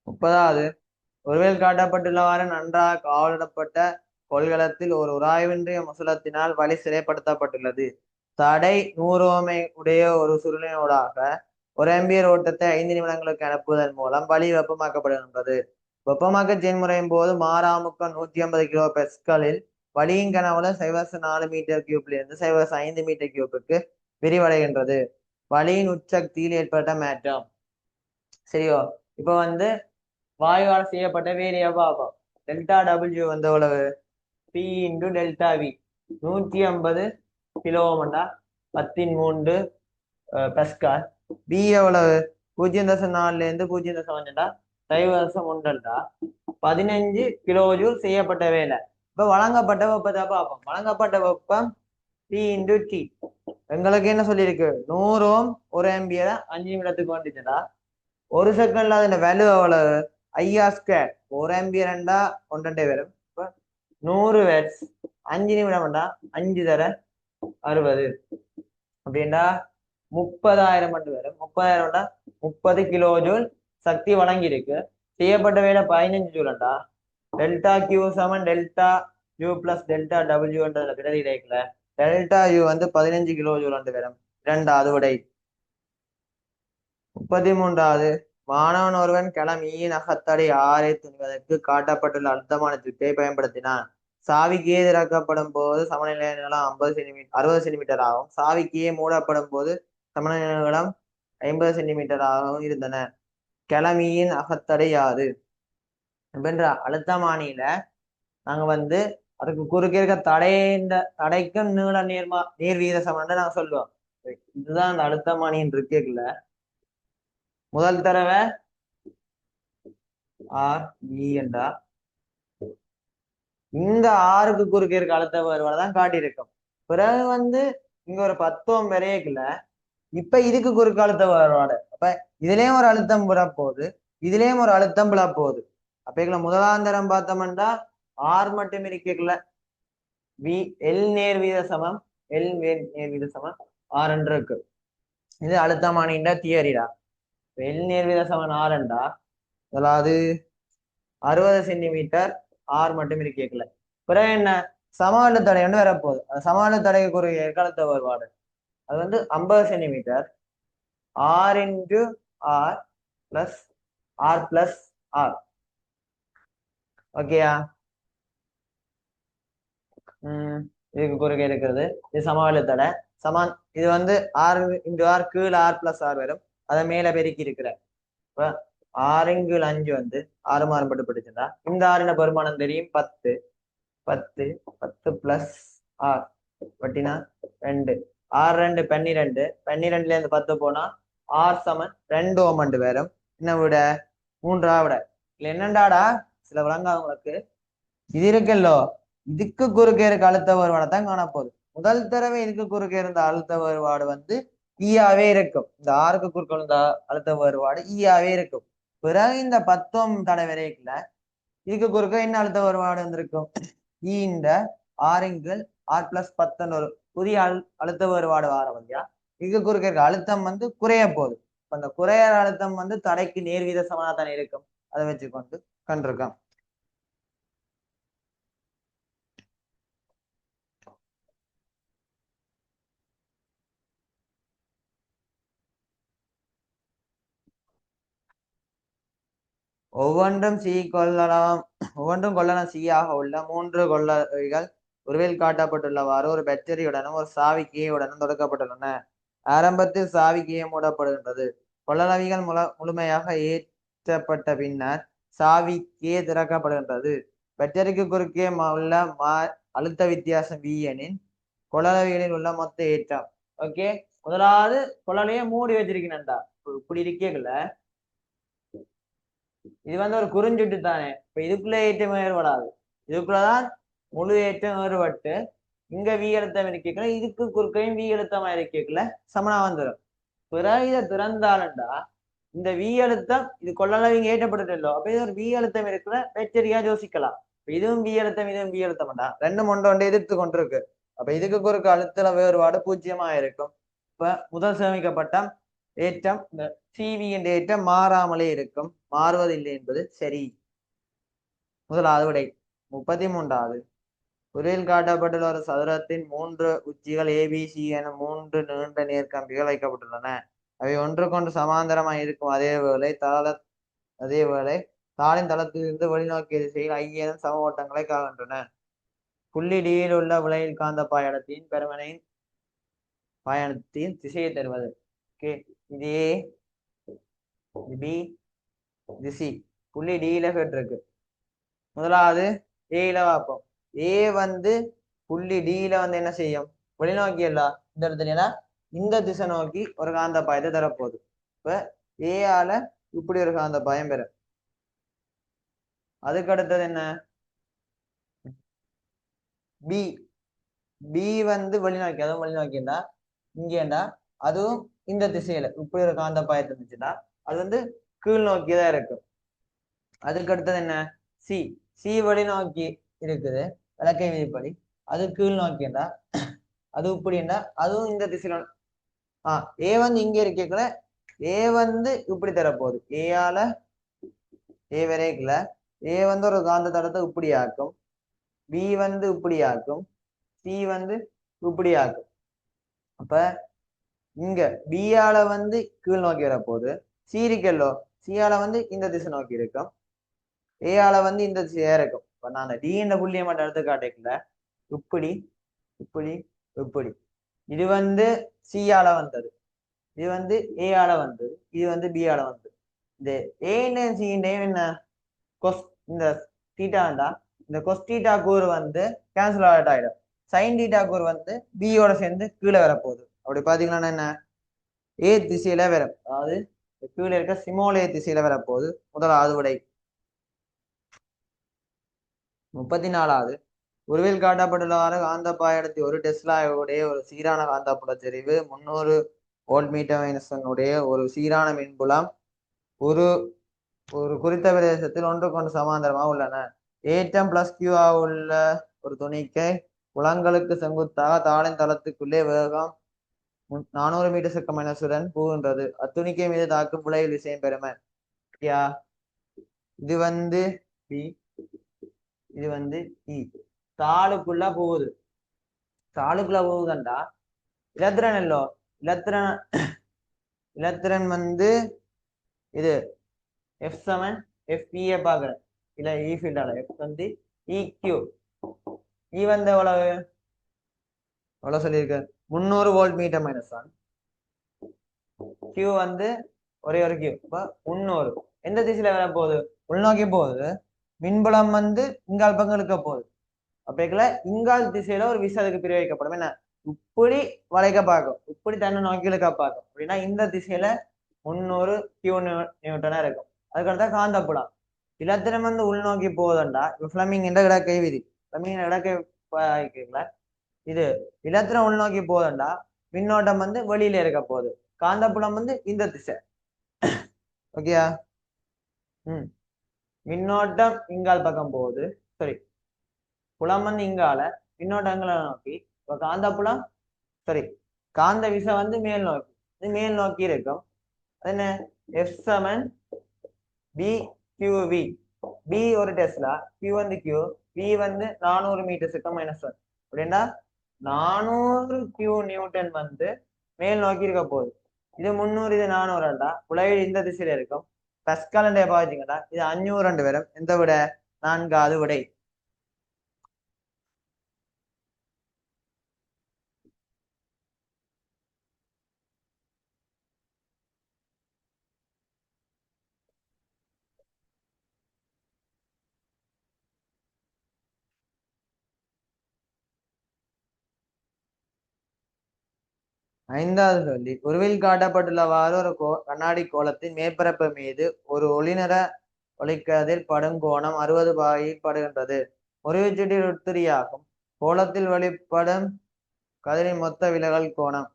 முப்பதாவது ஒருவேல் காட்டப்பட்டுள்ளவாறு நன்றாக காவலிடப்பட்ட கொள்கலத்தில் ஒரு உராய்வின்றிய முசலத்தினால் வழி சிறைப்படுத்தப்பட்டுள்ளது. தடை 100 ஓமை உடைய ஒரு சுருளினூடாக 1 ஆம்பியர் ஓட்டத்தை 5 நிமிடங்களுக்கு அனுப்புவதன் மூலம் வழி வெப்பமாக்கப்படுகின்றது. வெப்பமாக்க செயல்முறையின் போது மாறாமுக்கம் 150 கிலோ பெஸ்கலில் வழியின் கனவுல 0.4 மீட்டர் கியூப்ல இருந்து 0.5 மீட்டர் கியூப்புக்கு விரிவடைகின்றது. வழியின் உச்சக்தியில் ஏற்பட்ட மாற்றம். சரியோ? இப்ப வந்து வாயுவால் செய்யப்பட்ட வேலையை பார்ப்போம். டெல்டா டபிள்யூ வந்து எவ்வளவு? P into delta V. 150 கிலோமண்டா 10 பெஸ்கால். பி எவ்வளவு? 0.4 இருந்து 0.5டா 0.1டா 15 கிலோ ஜூல் செய்யப்பட்ட வேலை. இப்ப வழங்கப்பட்ட வெப்பத்தை பார்ப்போம். வழங்கப்பட்ட வெப்பம் பி இன்டு டி. எங்களுக்கு என்ன சொல்லியிருக்கு? 100 ஓம் 1 ஆம்பியரை 5 நிமிடத்துக்கு வந்துச்சுடா. ஒரு செகண்ட்ல அதோட வேல்யூ எவ்வளவு? IR². 1 ஆம்பியர்ண்டா 1 வரும். 100 வாட்ஸ் 5 நிமிடம்டா 5 தர 60 அப்படின்டா 30,000 மட்டும் வரும். 30,000 30 கிலோ ஜூல் சக்தி வழங்கி இருக்கு. செய்யப்பட்ட வேலை 15 ஜூலண்டா. டெல்டா கியூ சமன் டெல்டா யூ பிளஸ் டெல்டா டபிள்யூன்றதுல பிரதியிடைக்கல டெல்டா யூ வந்து 15 கிலோ ஜூல் வரும். இரண்டாவது விடை. 33வது மாணவன் ஒருவன் களம் ஈயின் அகத்தடை ஆரை துணிவதற்கு காட்டப்பட்டுள்ள அழுத்தமான சுவிட்சை பயன்படுத்தினான். சாவிக்கு திறக்கப்படும் போது சமநிலை நீளம் 60 சென்டிமீட்டர் ஆகும். சாவிக்கு மூடப்படும் போது சமநிலை நீளம் 50 சென்டிமீட்டர் ஆகவும் இருந்தன. கிளமியின் அகத்தடை யாது? அப்படின்ற அழுத்தமானியில நாங்க வந்து அதுக்கு குறுக்கே இருக்க தடைக்கும் நீர் வீத சமன் நாங்க சொல்லுவோம். இதுதான் அந்த அழுத்தமானியின் இருக்குல்ல. முதல் தடவை ஆர் இ என்றா இந்த ஆறுக்கு குறுக்கே இருக்க அழுத்த வேறுபாடு தான் காட்டியிருக்கும். பிறகு வந்து இங்க ஒரு 10 ஓம் வரையக்குல இப்ப இதுக்கு குறுக்கு அழுத்த வேறுபாடு. அப்ப இதுலயும் ஒரு அழுத்தம் விட போகுது, இதுலயும் ஒரு அழுத்தம் விழ போகுது. அப்ப முதலாந்தரம் பார்த்தோம்னா ஆர் மட்டும் இருக்கல, எல் நேர் வீத சமம் நேர் வீத சமம் ஆர் என்று இருக்கு. இது அழுத்தமானின்ற தியரிடா. எல் நேர் வீத சமன் ஆர் என்றா அதாவது 60 சென்டிமீட்டர் ஆர் மட்டும் இருக்கல. பிறகு என்ன சமவெளி தடை ஒன்று வரப்போகுது. அந்த சமவெளி தடைக்கு ஒரு அழுத்த வேறுபாடு அது வந்து 50 centimetre R into R plus R plus R. ஓகேயா? இதுக்கு குறுக்கே இருக்கிறது இது சமவெளி தடை சமான். இது வந்து ஆர் இன்டு ஆர் கீழே ஆர் பிளஸ் ஆர் வரும். அதை மேல பெருக்கி இருக்கிற ஆறுங்கீழ் 5 வந்து 6 மாறுபட்டு படிச்சிருந்தா இந்த ஆறின பெருமானம் தெரியும் 10 10 10 பிளஸ் ஆர் வட்டினா 2 ஆறு 2 12 12ல இருந்து 10 போனா ஆர் சமன் 2 ஓம் வரும். என்ன விட 3 விட இல்ல என்னண்டாடா சில விளங்காதவங்களுக்கு இது இருக்கல்லோ இதுக்கு குறுக்கே இருக்க அழுத்த வேறுபாடை தான் காணப்போகுது. முதல் தடவை இதுக்கு குறுக்கே இருந்த அழுத்த வேறுபாடு வந்து ஈயாவே இருக்கும். இந்த ஆறுக்கு குறுக்க இருந்த அழுத்த வேறுபாடு ஈயாவே இருக்கும். பிறகு இந்த 10 ஓம் தடை வரைக்குல இதுக்கு குறுக்க என்ன அழுத்த வேறுபாடு வந்திருக்கும்? இந்த ஆறுங்கள் ஆர் பிளஸ் 10 ஒரு புதிய அழுத்த வேறுபாடு வாரம் இல்லையா? இதுக்கு குறுக்க இருக்க அழுத்தம் வந்து குறைய போகுது. அந்த குறையிற அழுத்தம் வந்து தடைக்கு நேர்வீத சமனா தானே இருக்கும். அதை வச்சுக்கொண்டு கண்டிருக்கோம். ஒவ்வொன்றும் கொள்ளளம் சியாக உள்ள 3 கொள்ளவிகள் உருவில் காட்டப்பட்டுள்ளவாறு ஒரு பேட்டரியுடனும் ஒரு சாவிக்கையுடனும் தொடக்கப்பட்டுள்ளன. ஆரம்பத்தில் சாவிக்கையை மூடப்படுகின்றது. கொள்ளளவிகள் முழுமையாக ஏற்றப்பட்ட பின்னர் சாவிக்கே திறக்கப்படுகின்றது. பேட்டரிக்கு குறுக்கே உள்ள அழுத்த வித்தியாசம் V எனின் கொள்ளளவிகளில் உள்ள மொத்த ஏற்றம். ஓகே, முதலாவது கொள்ளளையே மூடி வச்சிருக்கீங்கடா. இப்படி இருக்கல இது வந்து ஒரு குறுஞ்சுட்டு தானே. இப்ப இதுக்குள்ள ஏற்றம் வேறுபடாது. இதுக்குள்ளதான் முழு ஏற்றம் வேறுபட்டு இங்க வி எழுத்தம் இருக்கல, இதுக்கு குறுக்கையும் வி எழுத்தமா இருக்கல சமனா வந்துடும். பிறகு இதை திறந்தாலும்டா இந்த வி எழுத்தம் இது கொள்ளளவு ஏற்றப்பட்டுட்டோ. அப்ப இது ஒரு வி எழுத்தம் இருக்கிற பேச்சரியா யோசிக்கலாம். இதுவும் வி எழுத்தம் இதுவும் வி எழுத்தம்டா ரெண்டு ஒன்று எதிர்த்து கொண்டிருக்கு. அப்ப இதுக்கு குறுக்கு அழுத்தல வேறுபாடு 0 இருக்கும். இப்ப முதல் சேமிக்கப்பட்ட ஏற்றம் இந்த சிவி என்ற ஏற்றம் மாறாமலே இருக்கும், மாறுவதில்லை என்பது சரி. முதலாவது விடை. 33வது உரையில் காட்டப்பட்டுள்ள ஒரு சதுரத்தின் 3 உச்சிகள் ஏபிசி என 3 நீண்ட நேர்கம்பிகள் வைக்கப்பட்டுள்ளன. அவை ஒன்றுக்கொன்று சமாந்தரமாக இருக்கும். அதேவேளை தாளின் தளத்திலிருந்து வெளிநோக்கிய திசையில் ஐயனும் சம ஓட்டங்களை காக்கின்றன. புள்ளி டியில் உள்ள விளையில் காந்த பயணத்தின் பெருமனையின் பயணத்தின் திசையை தருவது. ஓகே, இது ஏ, இது பி, இது சி. புள்ளி டியில கேட்டிருக்கு. முதலாவது ஏல பார்ப்போம். ஏ வந்து புள்ளி டியில வந்து என்ன செய்யும்? வெளிநோக்கி எல்லாம் இந்த இடத்துல இந்த திசை நோக்கி ஒரு காந்த பாயத்தை தரப்போகுது. இப்ப ஏஆல இப்படி ஒரு காந்த பாயம் பெறும். அதுக்கு அடுத்தது என்ன? பி. பி வந்து வெளிநோக்கி, அதுவும் வெளிநோக்கிண்டா இங்கேண்டா அதுவும் இந்த திசையில இப்படி ஒரு காந்த பாயத்தை இருந்துச்சுன்னா அது வந்து கீழ் நோக்கிதான் இருக்கும். அதுக்கு அடுத்தது என்ன? சி. சி வெளிநோக்கி இருக்குது விளக்கை விதிப்படி, அது கீழ் நோக்கிண்டா அது இப்படிண்டா அதுவும் இந்த திசையில. ஏ வந்து இங்க இருக்கல, ஏ வந்து இப்படி தரப்போகுது. ஏஆல ஏ வரைக்குல ஏ வந்து ஒரு காந்த தடத்தை இப்படி ஆக்கும், பி வந்து இப்படி ஆக்கும், சி வந்து இப்படி ஆக்கும். அப்ப இங்க பியால வந்து கீழ் நோக்கி வரப்போகுது. சி இருக்கல்லோ, சியால வந்து இந்த திசை நோக்கி இருக்கும். ஏஆல வந்து இந்த திசையா இருக்கும். இப்ப நான் அந்த டி என்ற புள்ளியை மட்டும் எடுத்து காட்டிக்கல. இப்படி இப்படி இப்படி இது வந்து சியால வந்தது, இது வந்து ஏஆல வந்தது, இது வந்து பியால வந்தது. இந்த ஏன்னு சின்னையும் என்ன கொஸ் இந்த தீட்டாண்டா இந்த கொஸ் தீட்டா கூறு வந்து கேன்சல் அவுட் ஆயிடும். சைன் தீட்டா கூறு வந்து பியோட சேர்ந்து கீழே வரப்போகுது. அப்படி பாத்தீங்கன்னா என்ன, ஏ திசையில வரும். அதாவது கீழே இருக்க சிமோலே திசையில வரப்போகுது. முதலாவது விடை. 34வது உருவில் காட்டப்பட்டுள்ளவாறு காந்த பாயடத்தி ஒரு டெஸ்லாவுடைய ஒரு சீரான காந்தப்புல செறிவு 300 வோல்ட் மீட்டர் மைனஸனுடைய ஒரு சீரான மின்புலம் ஒரு ஒரு குறித்த பிரதேசத்தில் ஒன்றுக்கொண்டு சமாந்தரமாக உள்ளன. ஏற்றம் பிளஸ் கியூ உள்ள ஒரு துணிக்கை புலங்களுக்கு செங்குத்தாக தாளின் தளத்துக்குள்ளே வேகம் 400 மீட்டர் செகண்ட் மைனஸுடன் போகின்றது. அத்துணிக்கை மீது தாக்கும் புலையில் விஷயம் பெருமை. இது வந்து பி, இது வந்து இ. தாளுக்குள்ள போகுது. தாளுக்குள்ள போகுதுண்டா இலத்திரன் இல்லோ, இலத்திரன் இலத்திரன் வந்து இது F7 FPA பாக்குறேன் இல்ல இ ஃபீல்டால F வந்து EQ. இ வந்து எவ்வளவு சொல்லியிருக்கு, 300 வோல்ட் மீட்டர் மைனஸ் தான். Q வந்து ஒரே ஒரு Q. இப்ப 300 எந்த திசையில வர போகுது, உள்நோக்கி போகுது. மின்புலம் வந்து இங்கால் பக்கம் இருக்க போகுது. அப்பல இங்கால் திசையில ஒரு விசை அதுக்கு பிரிவிக்கப்படும். என்ன இப்படி வளைக்க பார்க்கும், இப்படி தன்னை நோக்கி இழுக்க பார்க்கும். அப்படின்னா இந்த திசையில 300 கியூ நியூட்டனா இருக்கும். அதுக்கடுத்தா காந்தப்புலம் இலத்திரம் வந்து உள்நோக்கி போகுதுண்டா இப்ப பிளமிங் என்ற இடக்கை விதி, பிளமிங் இடக்கை இது இலத்திரம் உள்நோக்கி போகுதுண்டா மின்னோட்டம் வந்து வெளியில இருக்க போகுது. காந்தப்புலம் வந்து இந்த திசை. ஓகேயா? மின்னோட்டம் இங்கால் பக்கம் போகுது. சரி, புலம் வந்து இங்கால, மின்னோட்டங்களை நோக்கி. இப்ப காந்தப்புலம் சரி, காந்த விசை வந்து மேல் நோக்கி, இது மேல் நோக்கி இருக்கும். அது என்ன F7 BQV. B ஒரு டெஸ்லா, Q வந்து Q, V வந்து 400 மீட்டர் செகண்ட் மைனஸ் 1. அப்படின்னா 400 கியூ நியூட்டன் வந்து மேல் நோக்கி இருக்க போகுது. இது 300, இது 400 உலகில் இந்த திசையில இருக்கும். பஸ்கால் பாத்தீங்கன்னா இது 500 வரும். எந்த விட, 4வது விடை. ஐந்தாவது சொல்லி உருவில் காட்டப்பட்டுள்ளவாறு ஒரு கண்ணாடி கோலத்தின் மேற்பரப்பு மீது ஒரு ஒளிநிற ஒளிக்கதிர் படும் கோணம் 60 பாகையில் படுகின்றது. முறிவுச்சீட்டில் உட்திரியாகும் கோலத்தில் வெளிப்படும் கதிரின் மொத்த விலகல் கோணம்.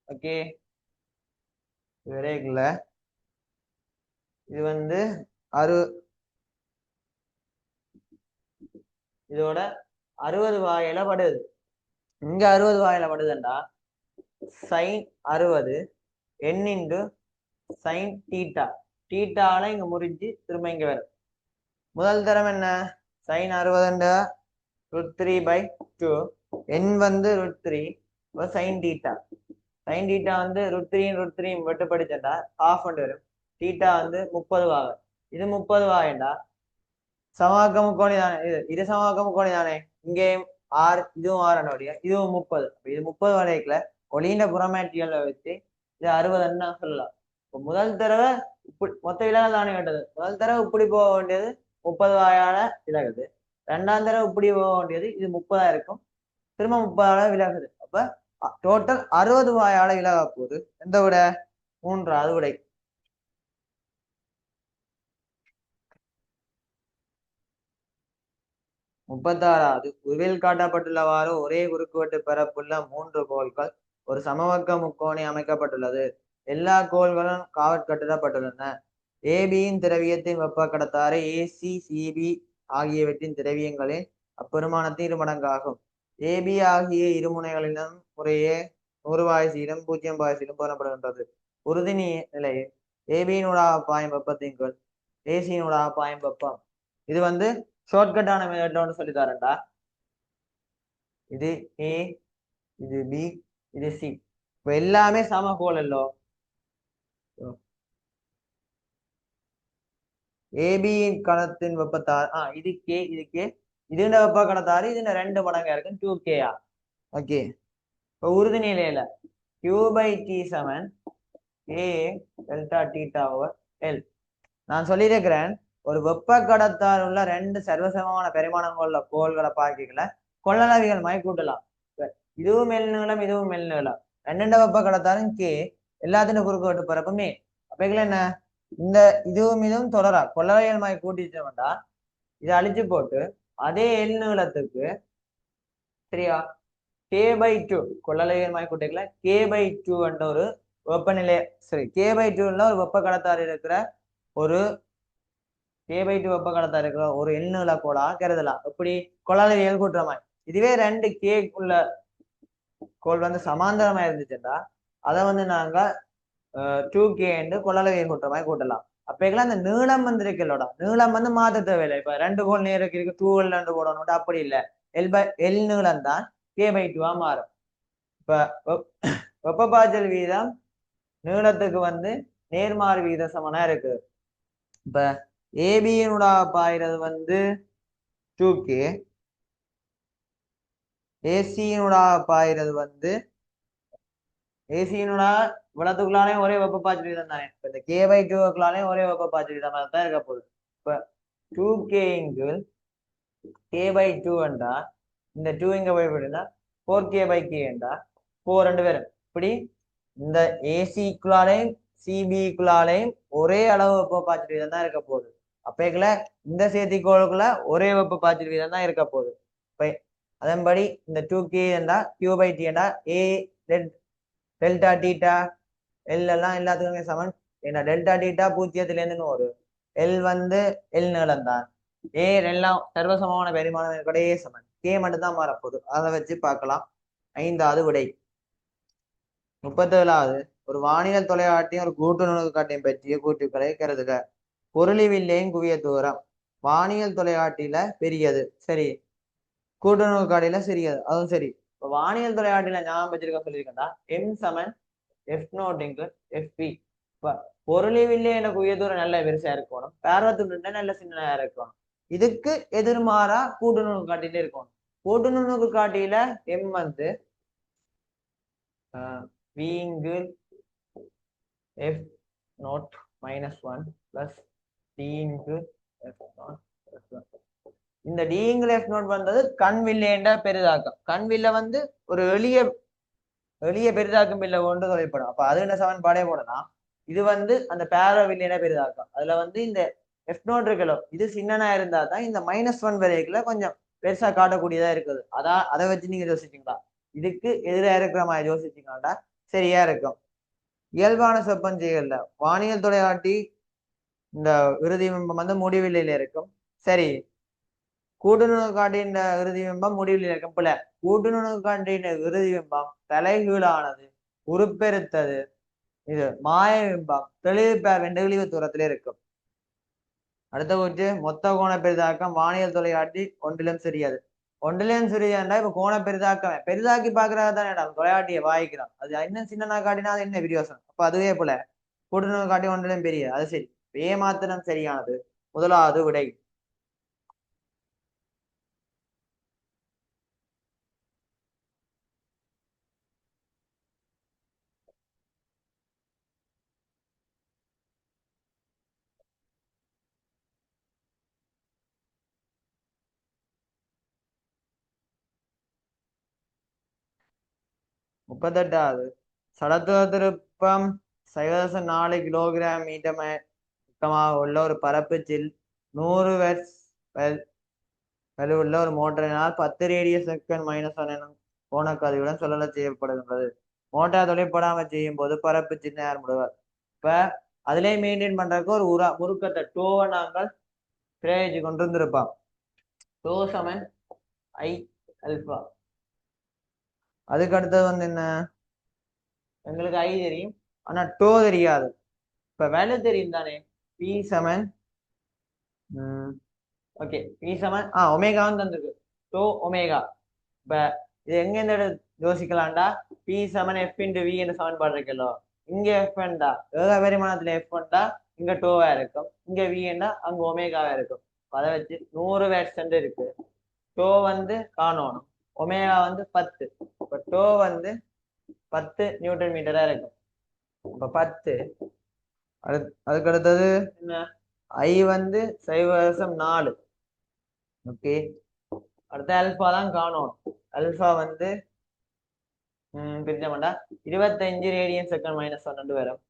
ஓகே, விரைகுல இது வந்து இதோட 60 வாயில படுது. இங்க 60 வாயில படுதுண்டா sine 60 n into sine theta. தீட்டால இங்க முறிஞ்சு திரும்ப இங்க வரும். முதல் தரம் என்ன, சைன் 60 √3/2, n வந்து √3, சைன் தீட்டா. சைன் தீட்டா வந்து √3 வெட்டுப்படிச்சா ஹாஃப் வரும். தீட்டா வந்து 30 வாக. இது 30 வாகண்டா சமவாக்க முக்கோணி தானே, இது சமவாக்க முக்கோணி தானே. இங்கேயும் ஆறு, இதுவும் 6 இதுவும் 30. இது 30 வரைக்குல ஒளியின புறமேட்டியல்ல வச்சு இது 60 சொல்லலாம். இப்போ முதல் தடவை இப்படி மொத்த விலகல் தானே கேட்டது. முதல் தடவை இப்படி போக வேண்டியது 30 வாயால விலகுது. 2ஆம் தடவை இப்படி போக வேண்டியது இது 30 இருக்கும். திரும்ப 30 விலகுது. அப்ப டோட்டல் 60 வாயால விலக போகுது. எந்த விட, 3வது விடை. 36வது உருவில் காட்டப்பட்டுள்ளவாறு ஒரே குறுக்குவெட்டு பரப்புள்ள 3 கோள்கள் ஒரு சமவக்க முக்கோணி அமைக்கப்பட்டுள்ளது. எல்லா கோள்களும் காவற்கட்டிடப்பட்டுள்ளன. ஏபியின் திரவியத்தின் வெப்ப கடத்தாறு ACCB ஆகியவற்றின் திரவியங்களின் அப்பெருமானத்தின் இருமடங்காகும். ஏபி ஆகிய இருமுனைகளிலும் முறையே 100 வாய்சீலும் 0 வாய்சீலும் போனப்படுகின்றது. உறுதி நிலையில் ஏபியினூடாக பாயும் வெப்பத்தின் கீழ் ஏசியினூடாக பாயும் வெப்பம். இது வந்து ஷார்ட்கட்டான மெத்தட்ல சொல்லி தரேன்டா. இது A, இது B, இது C. இப்ப எல்லாமே சமகோள் இல்லோ. ஏபி கணத்தின் வெப்பத்தாறு இது கே, இது கே, இதுண்ட வெப்ப கடத்தாறு இதுண்ட 2 மடங்கா இருக்கும் 2K. ஓகே. இப்ப உறுதி நிலையில Q/T சமன் A delta theta over L. நான் சொல்லியிருக்கிறேன், ஒரு வெப்ப கடத்தால் உள்ள 2 சர்வசமமான பரிமாணங்கள் கோள்களை பார்க்கல கொள்ளளவிகள் மாய் கூட்டலாம். இதுவும் மெல் நீளம், இதுவும் மெல் நீளம், 2 வெப்ப கடத்தாலும் கே, எல்லாத்திനും குறுக்கு வெட்டு பரப்புமே. அப்ப என்ன, இந்த இதுவும் தொடரா கொள்ளளவிகள் மாய் கூட்டிச்சோம்டா இதை அழிச்சு போட்டு அதே எல் நீளத்துக்கு சரியா K/2 கொள்ளளவிகள் மாய் கூட்டிக்கல K/2 என்ற ஒரு வெப்பநிலை, சரி K/2 ஒரு வெப்ப கடத்தாறு இருக்கிற ஒரு K/2 வெப்ப கடத்தா இருக்கிற ஒரு எண்ணூல கோளா கருதலாம். எப்படி கொள்ளளவியல் கூட்டுற மாதிரி. இதுவே 2 கே உள்ள கோள் வந்து சமாந்தரமா இருந்துச்சுன்னா அதை வந்து நாங்க 2K என்று கொள்ளளவியல் கூட்டுற மாதிரி கூட்டலாம். அப்பெல்லாம் அந்த நீளம் வந்து இருக்கலோட நீளம் வந்து மாற்ற தேவையில்லை. இப்ப 2 கோள் நேருக்கு இருக்கு 2 போடணும் அப்படி இல்லை. எல் நீளம் தான் K/2 மாறும். இப்ப வெப்ப பாய்ச்சல் வீதம் நீளத்துக்கு வந்து நேர்மாறு வீத சமனா இருக்கு. இப்ப ஏபியினோட பாயிறது வந்து 2K, ஏசியினோட பாயிறது வந்து ஏசியினோட விளத்துக்குள்ளாலையும் ஒரே வெப்ப பாய்ச்சல் வீதம் தானே. இப்ப இந்த K/2க்குள்ளாலையும் ஒரே வெப்ப பாய்ச்சல் வீதம் தான் இருக்க போகுது. இப்ப 2K இங்கு K/2 என்றா இந்த 2 இங்க போய்விடுனா 4K/K என்றா 4 2 பேரும் இப்படி இந்த ஏசிக்குள்ளாலையும் சிபிக்குள்ளாலையும் ஒரே அளவு வெப்ப பாய்ச்சல் வீதம் தான் இருக்க போகுது. அப்பேக்குள்ள இந்த சேர்த்திக்கோளுக்குள்ள ஒரே வெப்ப பாய்ச்சல் வீதம் தான் இருக்க போகுது. இப்ப அதன்படி இந்த 2K என்றா Q/T என்றா ஏ டெல்டா டீட்டா எல் எல்லாம் எல்லாத்துக்குமே சமன். ஏன்னா டெல்டா டீட்டா 0ல இருந்து 100, எல் வந்து எல் நீளம் தான், ஏ எல்லாம் சர்வசமமான பரிமாணம் கூட ஏ சமன், கே மட்டும் தான் மாறப்போகுது. அதை வச்சு பார்க்கலாம். 5வது விடை. 37வது ஒரு வானியல் தொலைக்காட்டியும் ஒரு கூட்டு நுணுக்காட்டியும் பற்றிய கூட்டுக்களை கருதுக. பொருளிவில்லையும் குவிய தூரம் வானியல் தொலைக்காட்டியில பெரியது, சரி, கூட்டு நுணுக்காட்டியில சிறியது, அதுவும் சரி. இப்ப வானியல் தொலைக்காட்டியில ஞாபகம் வச்சிருக்க சொல்லியிருக்கேன்டா எம் சமன் F0 இப்ப பொருளிவில்லை என்ற குவிய தூரம் நல்ல பெருசா இருக்கணும், பார்வத்துட்டு நல்ல சின்னதா இருக்கணும். இதுக்கு எதிர்மாறா கூட்டு நுணுக்காட்டியில இருக்கணும். கூட்டு நுணுக்காட்டியில எம் வந்து V F0 -1 plus D F0 +1. இந்த D F0 வந்தது கண்வில்லைன்ற பெரிதாக்கம். கண்வில்ல வந்து ஒரு எளிய பெரிதாக்கம் இல்லை ஒன்று தொலைப்படும். அப்ப அது என்ன சமன்பாடே போடலாம். இது வந்து அந்த பேரவில்லைன பெரிதாக்கம். அதுல வந்து இந்த F0 இருக்கலோ இது சின்னனா இருந்தா தான் இந்த -1 வரைக்குள்ள கொஞ்சம் பெருசா காட்டக்கூடியதா இருக்குது. அதை வச்சு நீங்க யோசிச்சீங்களா, இதுக்கு எதிராக இருக்கிற மாதிரி யோசிச்சீங்களா சரியா இருக்கும். இயல்பான செப்பஞ்செய்யல வானியல் தொலைக்காட்டி இந்த இறுதி பிம்பம் வந்து முடிவில்லையில இருக்கும். சரி, கூட்டுநுணுக்காட்டின் இறுதி பிம்பம் முடிவில் இருக்கும். போல கூட்டுநுணுக்காட்டின் இறுதி பிம்பம் தலைகீழானது, உருப்பெருத்தது, இது மாய பிம்பம் தெளிவு தூரத்துல இருக்கும். அடுத்த கூற்று மொத்த கோண பெரிதாக்கம் வானியல் தொலைக்காட்டி ஒன்றிலும் சிறியது. ஒன்றிலும் சிறியதுண்டா இப்ப கோண பெரிதாக்கம் பெரிதாக்கி பாக்குறதா தானே தொலைக்காட்டியை வாய்க்கிறோம். அது இன்னும் சின்னனா காட்டினா அது என்ன விரியோசனம். அப்ப அதுவே போல கூட்டுநுணு காட்டி ஒன்றிலும் பெரிய, அது சரி. ஏமாத்திரம் சரியானது. முதலாவது விடை. முப்பத்தெட்டாவது சடத்துவ திருப்பம் 0.4 கிலோகிராம் மீட்டமாக உள்ள ஒரு பரப்புச்சில் 100 வெட்ஸ் வலுவுள்ள ஒரு மோட்டரினால் 10 ரேடியஸ் செகண்ட் -1 எனும் கோணக்கதிவுடன் சொல்லல செய்யப்படுகின்றது. மோட்டார் தொலைப்படாமல் செய்யும் போது பரப்பு சின்ன யார் முடுவார். இப்ப அதிலே மெயின்டைன் பண்றதுக்கு ஒரு முறுக்கத்தை டோவை நாங்கள் பிரயோகிச்சு கொண்டு இருந்திருப்போம். டோ சமன் I alpha. அதுக்கு அடுத்தது வந்து என்ன, எங்களுக்கு I தெரியும் ஆனா டோ தெரியாது. இப்ப வேலை தெரியும் தானே, P சமன் ஓகே P சமன் ஒமேகான்னு தந்திருக்கு, டோ ஒமேகா. இப்ப இது எங்க இந்த யோசிக்கலாம்டா பி சமன் எஃப் இன்டு வி என்று சமன்பாடு இருக்கല്ലോ. இங்க எஃப் வேண்டா ஏக பரிமாணத்துல எஃப் வேண்டா இங்க டோவா இருக்கும், இங்க வி என்றா அங்க ஒமேகாவா இருக்கும். அதை வச்சு 100 வேட்ஸ் இருக்கு. டோ வந்து காணணும், ஒமேகா வந்து 10. இப்ப டோ வந்து 10 நியூட்டன் மீட்டரா இருக்கும். இப்ப 10 அதுக்கு அடுத்தது என்ன, ஐ வந்து 0.4. ஓகே, அடுத்த அல்பா தான் காணணும். அல்பா வந்து பிரிச்ச மாட்டா 25 ரேடியன் செகண்ட் -1 வரும்.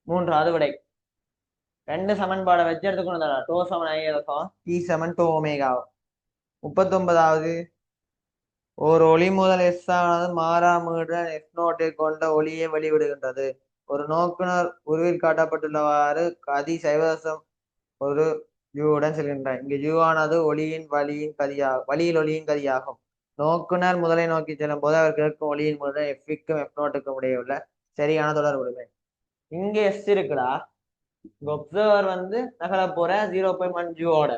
மூன்றாவது விடை. ரெண்டு சமன்பாடை வச்சு எடுத்துக்கணும். டோ சமன் ஐ டி சமன் டோ ஒமேகா. 39வது, ஒரு ஒளி முதல் எஸ் ஆனது மாறாமுடன் எஸ் நோட்டை கொண்ட ஒளியை வெளிவிடுகின்றது. ஒரு நோக்குனர் உருவில் காட்டப்பட்டுள்ளவாறு கதி 0.1 யூடன் செல்கின்றார். இங்கு யூ ஆனது ஒளியின் வழியில் ஒளியின் கதியாகும். நோக்குனர் முதலை நோக்கி செல்லும் போது அவர் கேட்கும் ஒளியின் முதல் எஃப்க்கும் எஃப் நோட்டுக்கும் இடையே உள்ள சரியான தொடர்புடைமை. இங்க எஸ் இருக்குடா, இங்க ஒப்சர்வர் வந்து நகர போற 0.1 ஜூவோட.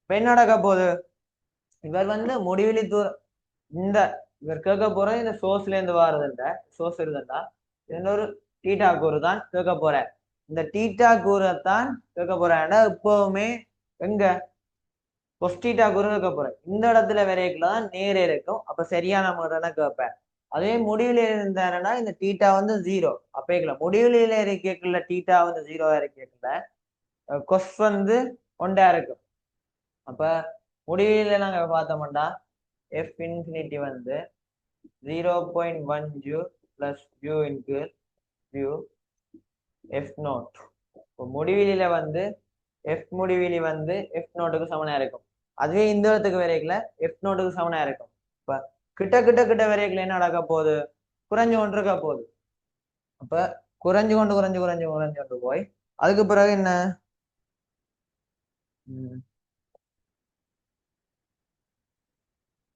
இப்ப என்ன நடக்க போகுது, இவர் வந்து முடிவெளி தூரம் இந்த இவர் கேட்க போற இந்த சோர்ஸ்ல இருந்து வாரதுன்ற சோர்ஸ் இருந்தா இன்னொரு டீட்டா கூறு தான் கேட்க போற. இந்த டீட்டா கூறத்தான் கேட்க போறேன். எப்பவுமே எங்க கொஸ்டீட்டா கூறு கேட்க போறேன். இந்த இடத்துல வரைக்குள்ளதான் நேர் இருக்கும். அப்ப சரியான முறைன்னு கேட்பேன். அதே முடிவுல இருந்தாருன்னா இந்த டீட்டா வந்து 0. அப்ப முடிவுல இருக்கல டீட்டா வந்து 0 இருக்கல கொஸ் வந்து 1 இருக்கும். அப்ப முடிவுல நாங்க பார்த்தோம்னா எஃப் இன்ஃபினிட்டி வந்து 0.1 ஜூ பிளஸ் ஜூ இன்டு ஜூ எஃப் நோட். இப்போ முடிவிலியில வந்து எஃப் முடிவிலி வந்து எஃப் நோட்டுக்கு சமனா இருக்கும். அதுவே இந்த இடத்துக்கு வரைக்கல எஃப் நோட்டுக்கு சமனா இருக்கும். இப்ப கிட்ட கிட்ட கிட்ட வரைக்கல என்ன நடக்க போகுது, குறைஞ்சு கொண்டு இருக்க போகுது. அப்ப குறைஞ்சு கொண்டு குறைஞ்சு குறைஞ்சு குறைஞ்சு கொண்டு போய் அதுக்கு பிறகு என்ன,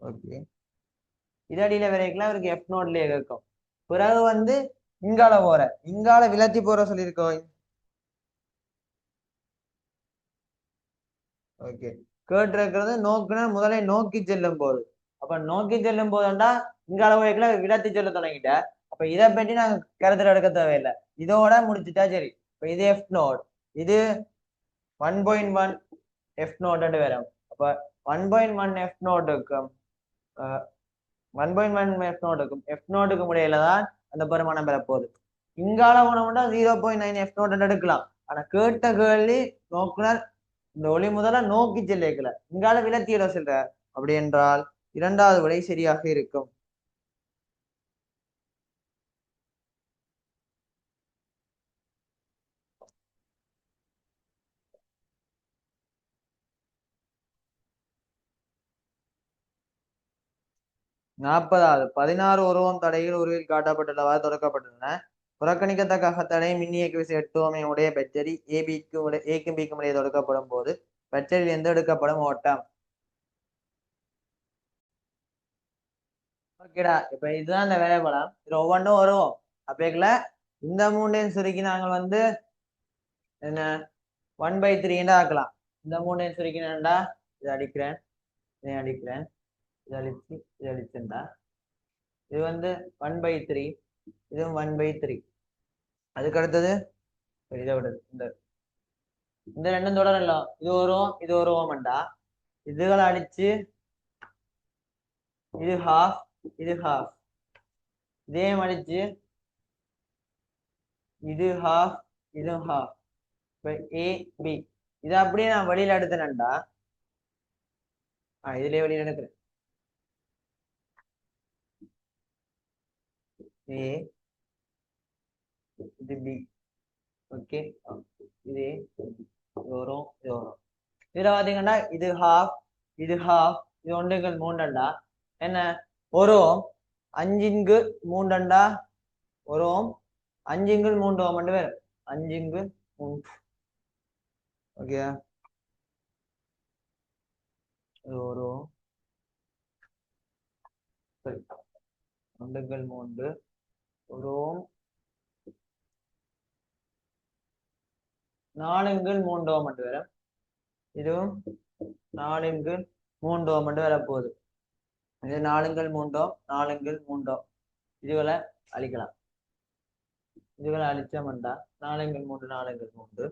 ஓகே இதடியில வரைக்கலாம் அவருக்கு எஃப் நோட்லயே இருக்கும். பிறகு வந்து இங்கால போற இங்கால விலத்தி போற சொல்லியிருக்கோம். ஓகே, கேட்டிருக்கிறது நோக்குனர் முதலை நோக்கி செல்லும் போது. அப்ப நோக்கி செல்லும் போதுண்டா இங்கால போய்க்குள்ள விலத்தி சொல்ல தொடங்கிட்ட. அப்ப இதை பற்றி நாங்க கருத்துல எடுக்க தேவையில்லை, இதோட முடிச்சுட்டா சரி. இப்ப இது எஃப் நோட், இது 1.1 எஃப் நோட் வரும். அப்ப 1.1 எஃப் நோட்டுக்கும் 1.1 எஃப் நோட்டுக்கும் எஃப் நோட்டுக்கும் இடையில தான் அந்த பெருமானம் பெறப்போகுது. இங்கால போனோம்னா 0.9 எஃப் நோட் எடுக்கலாம். ஆனா கேட்ட கேள்வி நோக்குனர் இந்த ஒளி முதல்ல நோக்கி செல்ல இங்கால விலத்தியிட செல்ற. அப்படி என்றால் இரண்டாவது விடை சரியாக இருக்கும். நாற்பதாவது, 16 உருவம் தடையில் உருவில் காட்டப்பட்டுள்ளவாறு தொடக்கப்பட்டுள்ளன. புறக்கணிக்கத்தக்க அகத்தடை மின்னியக்கு விசை 8 ஓமை உடைய பேட்டரி ஏக்கும் பிக்கும் இடையே தொடக்கப்படும் போது பேட்டரியில் இருந்து எடுக்கப்படும் ஓட்டம். ஓகேடா, இப்ப இதுதான் இந்த வேலைப்படம். இதுல ஒவ்வொன்றும் வருவோம். அப்பேக்கல இந்த மூண்டையும் சுருக்கி நாங்கள் வந்து என்ன 1/3 ஆக்கலாம். இந்த மூண்டையும் சுருக்கினா இதை அடிக்கிறேன், இதை அடிக்கிறேன், இதை அழிச்சு இதை அழிச்சுண்டா இது வந்து 1/3, இதுவும் 1/3. அதுக்கு அடுத்தது இதை விட இந்த ரெண்டும் தொடரல, இது வரும் இது ஒரு ஓமண்டா, இதுகளை அடிச்சு இது ஹாஃப் இது ஹாஃப், இதையும் அடிச்சு இது ஹாஃப் இது ஹாஃப். இப்ப ஏ பி இதை அப்படியே நான் வெளியில எடுத்தேன்டா, இதுலயே வெளியில எடுக்கிறேன். ஏ இது பி, ஓகே இது வரும் இது வரும். இதுல பாத்தீங்கன்னா இது ஹாஃப் இது ஹாஃப், இது ஒன்றுங்கள் மூண்டண்டா என்ன ஒரு ஓம், 5x3 ஒரு ஓம், 5x3 ஓம் மட்டும் வரும். 5x3 ஓகே, ஒரு ஓம் சரி 1x3 ஒரு ஓம், 4x3 ஓம் மட்டும் வரும். இதுவும் 4x3 ஓம் மட்டும் வரப்போகுது. இது நாலுங்கள் மூண்டோ நாலுங்கள் மூண்டோ இதுகளை அழிக்கலாம். இதுகளை அழிச்சோம்டா நாலுங்கள் மூன்று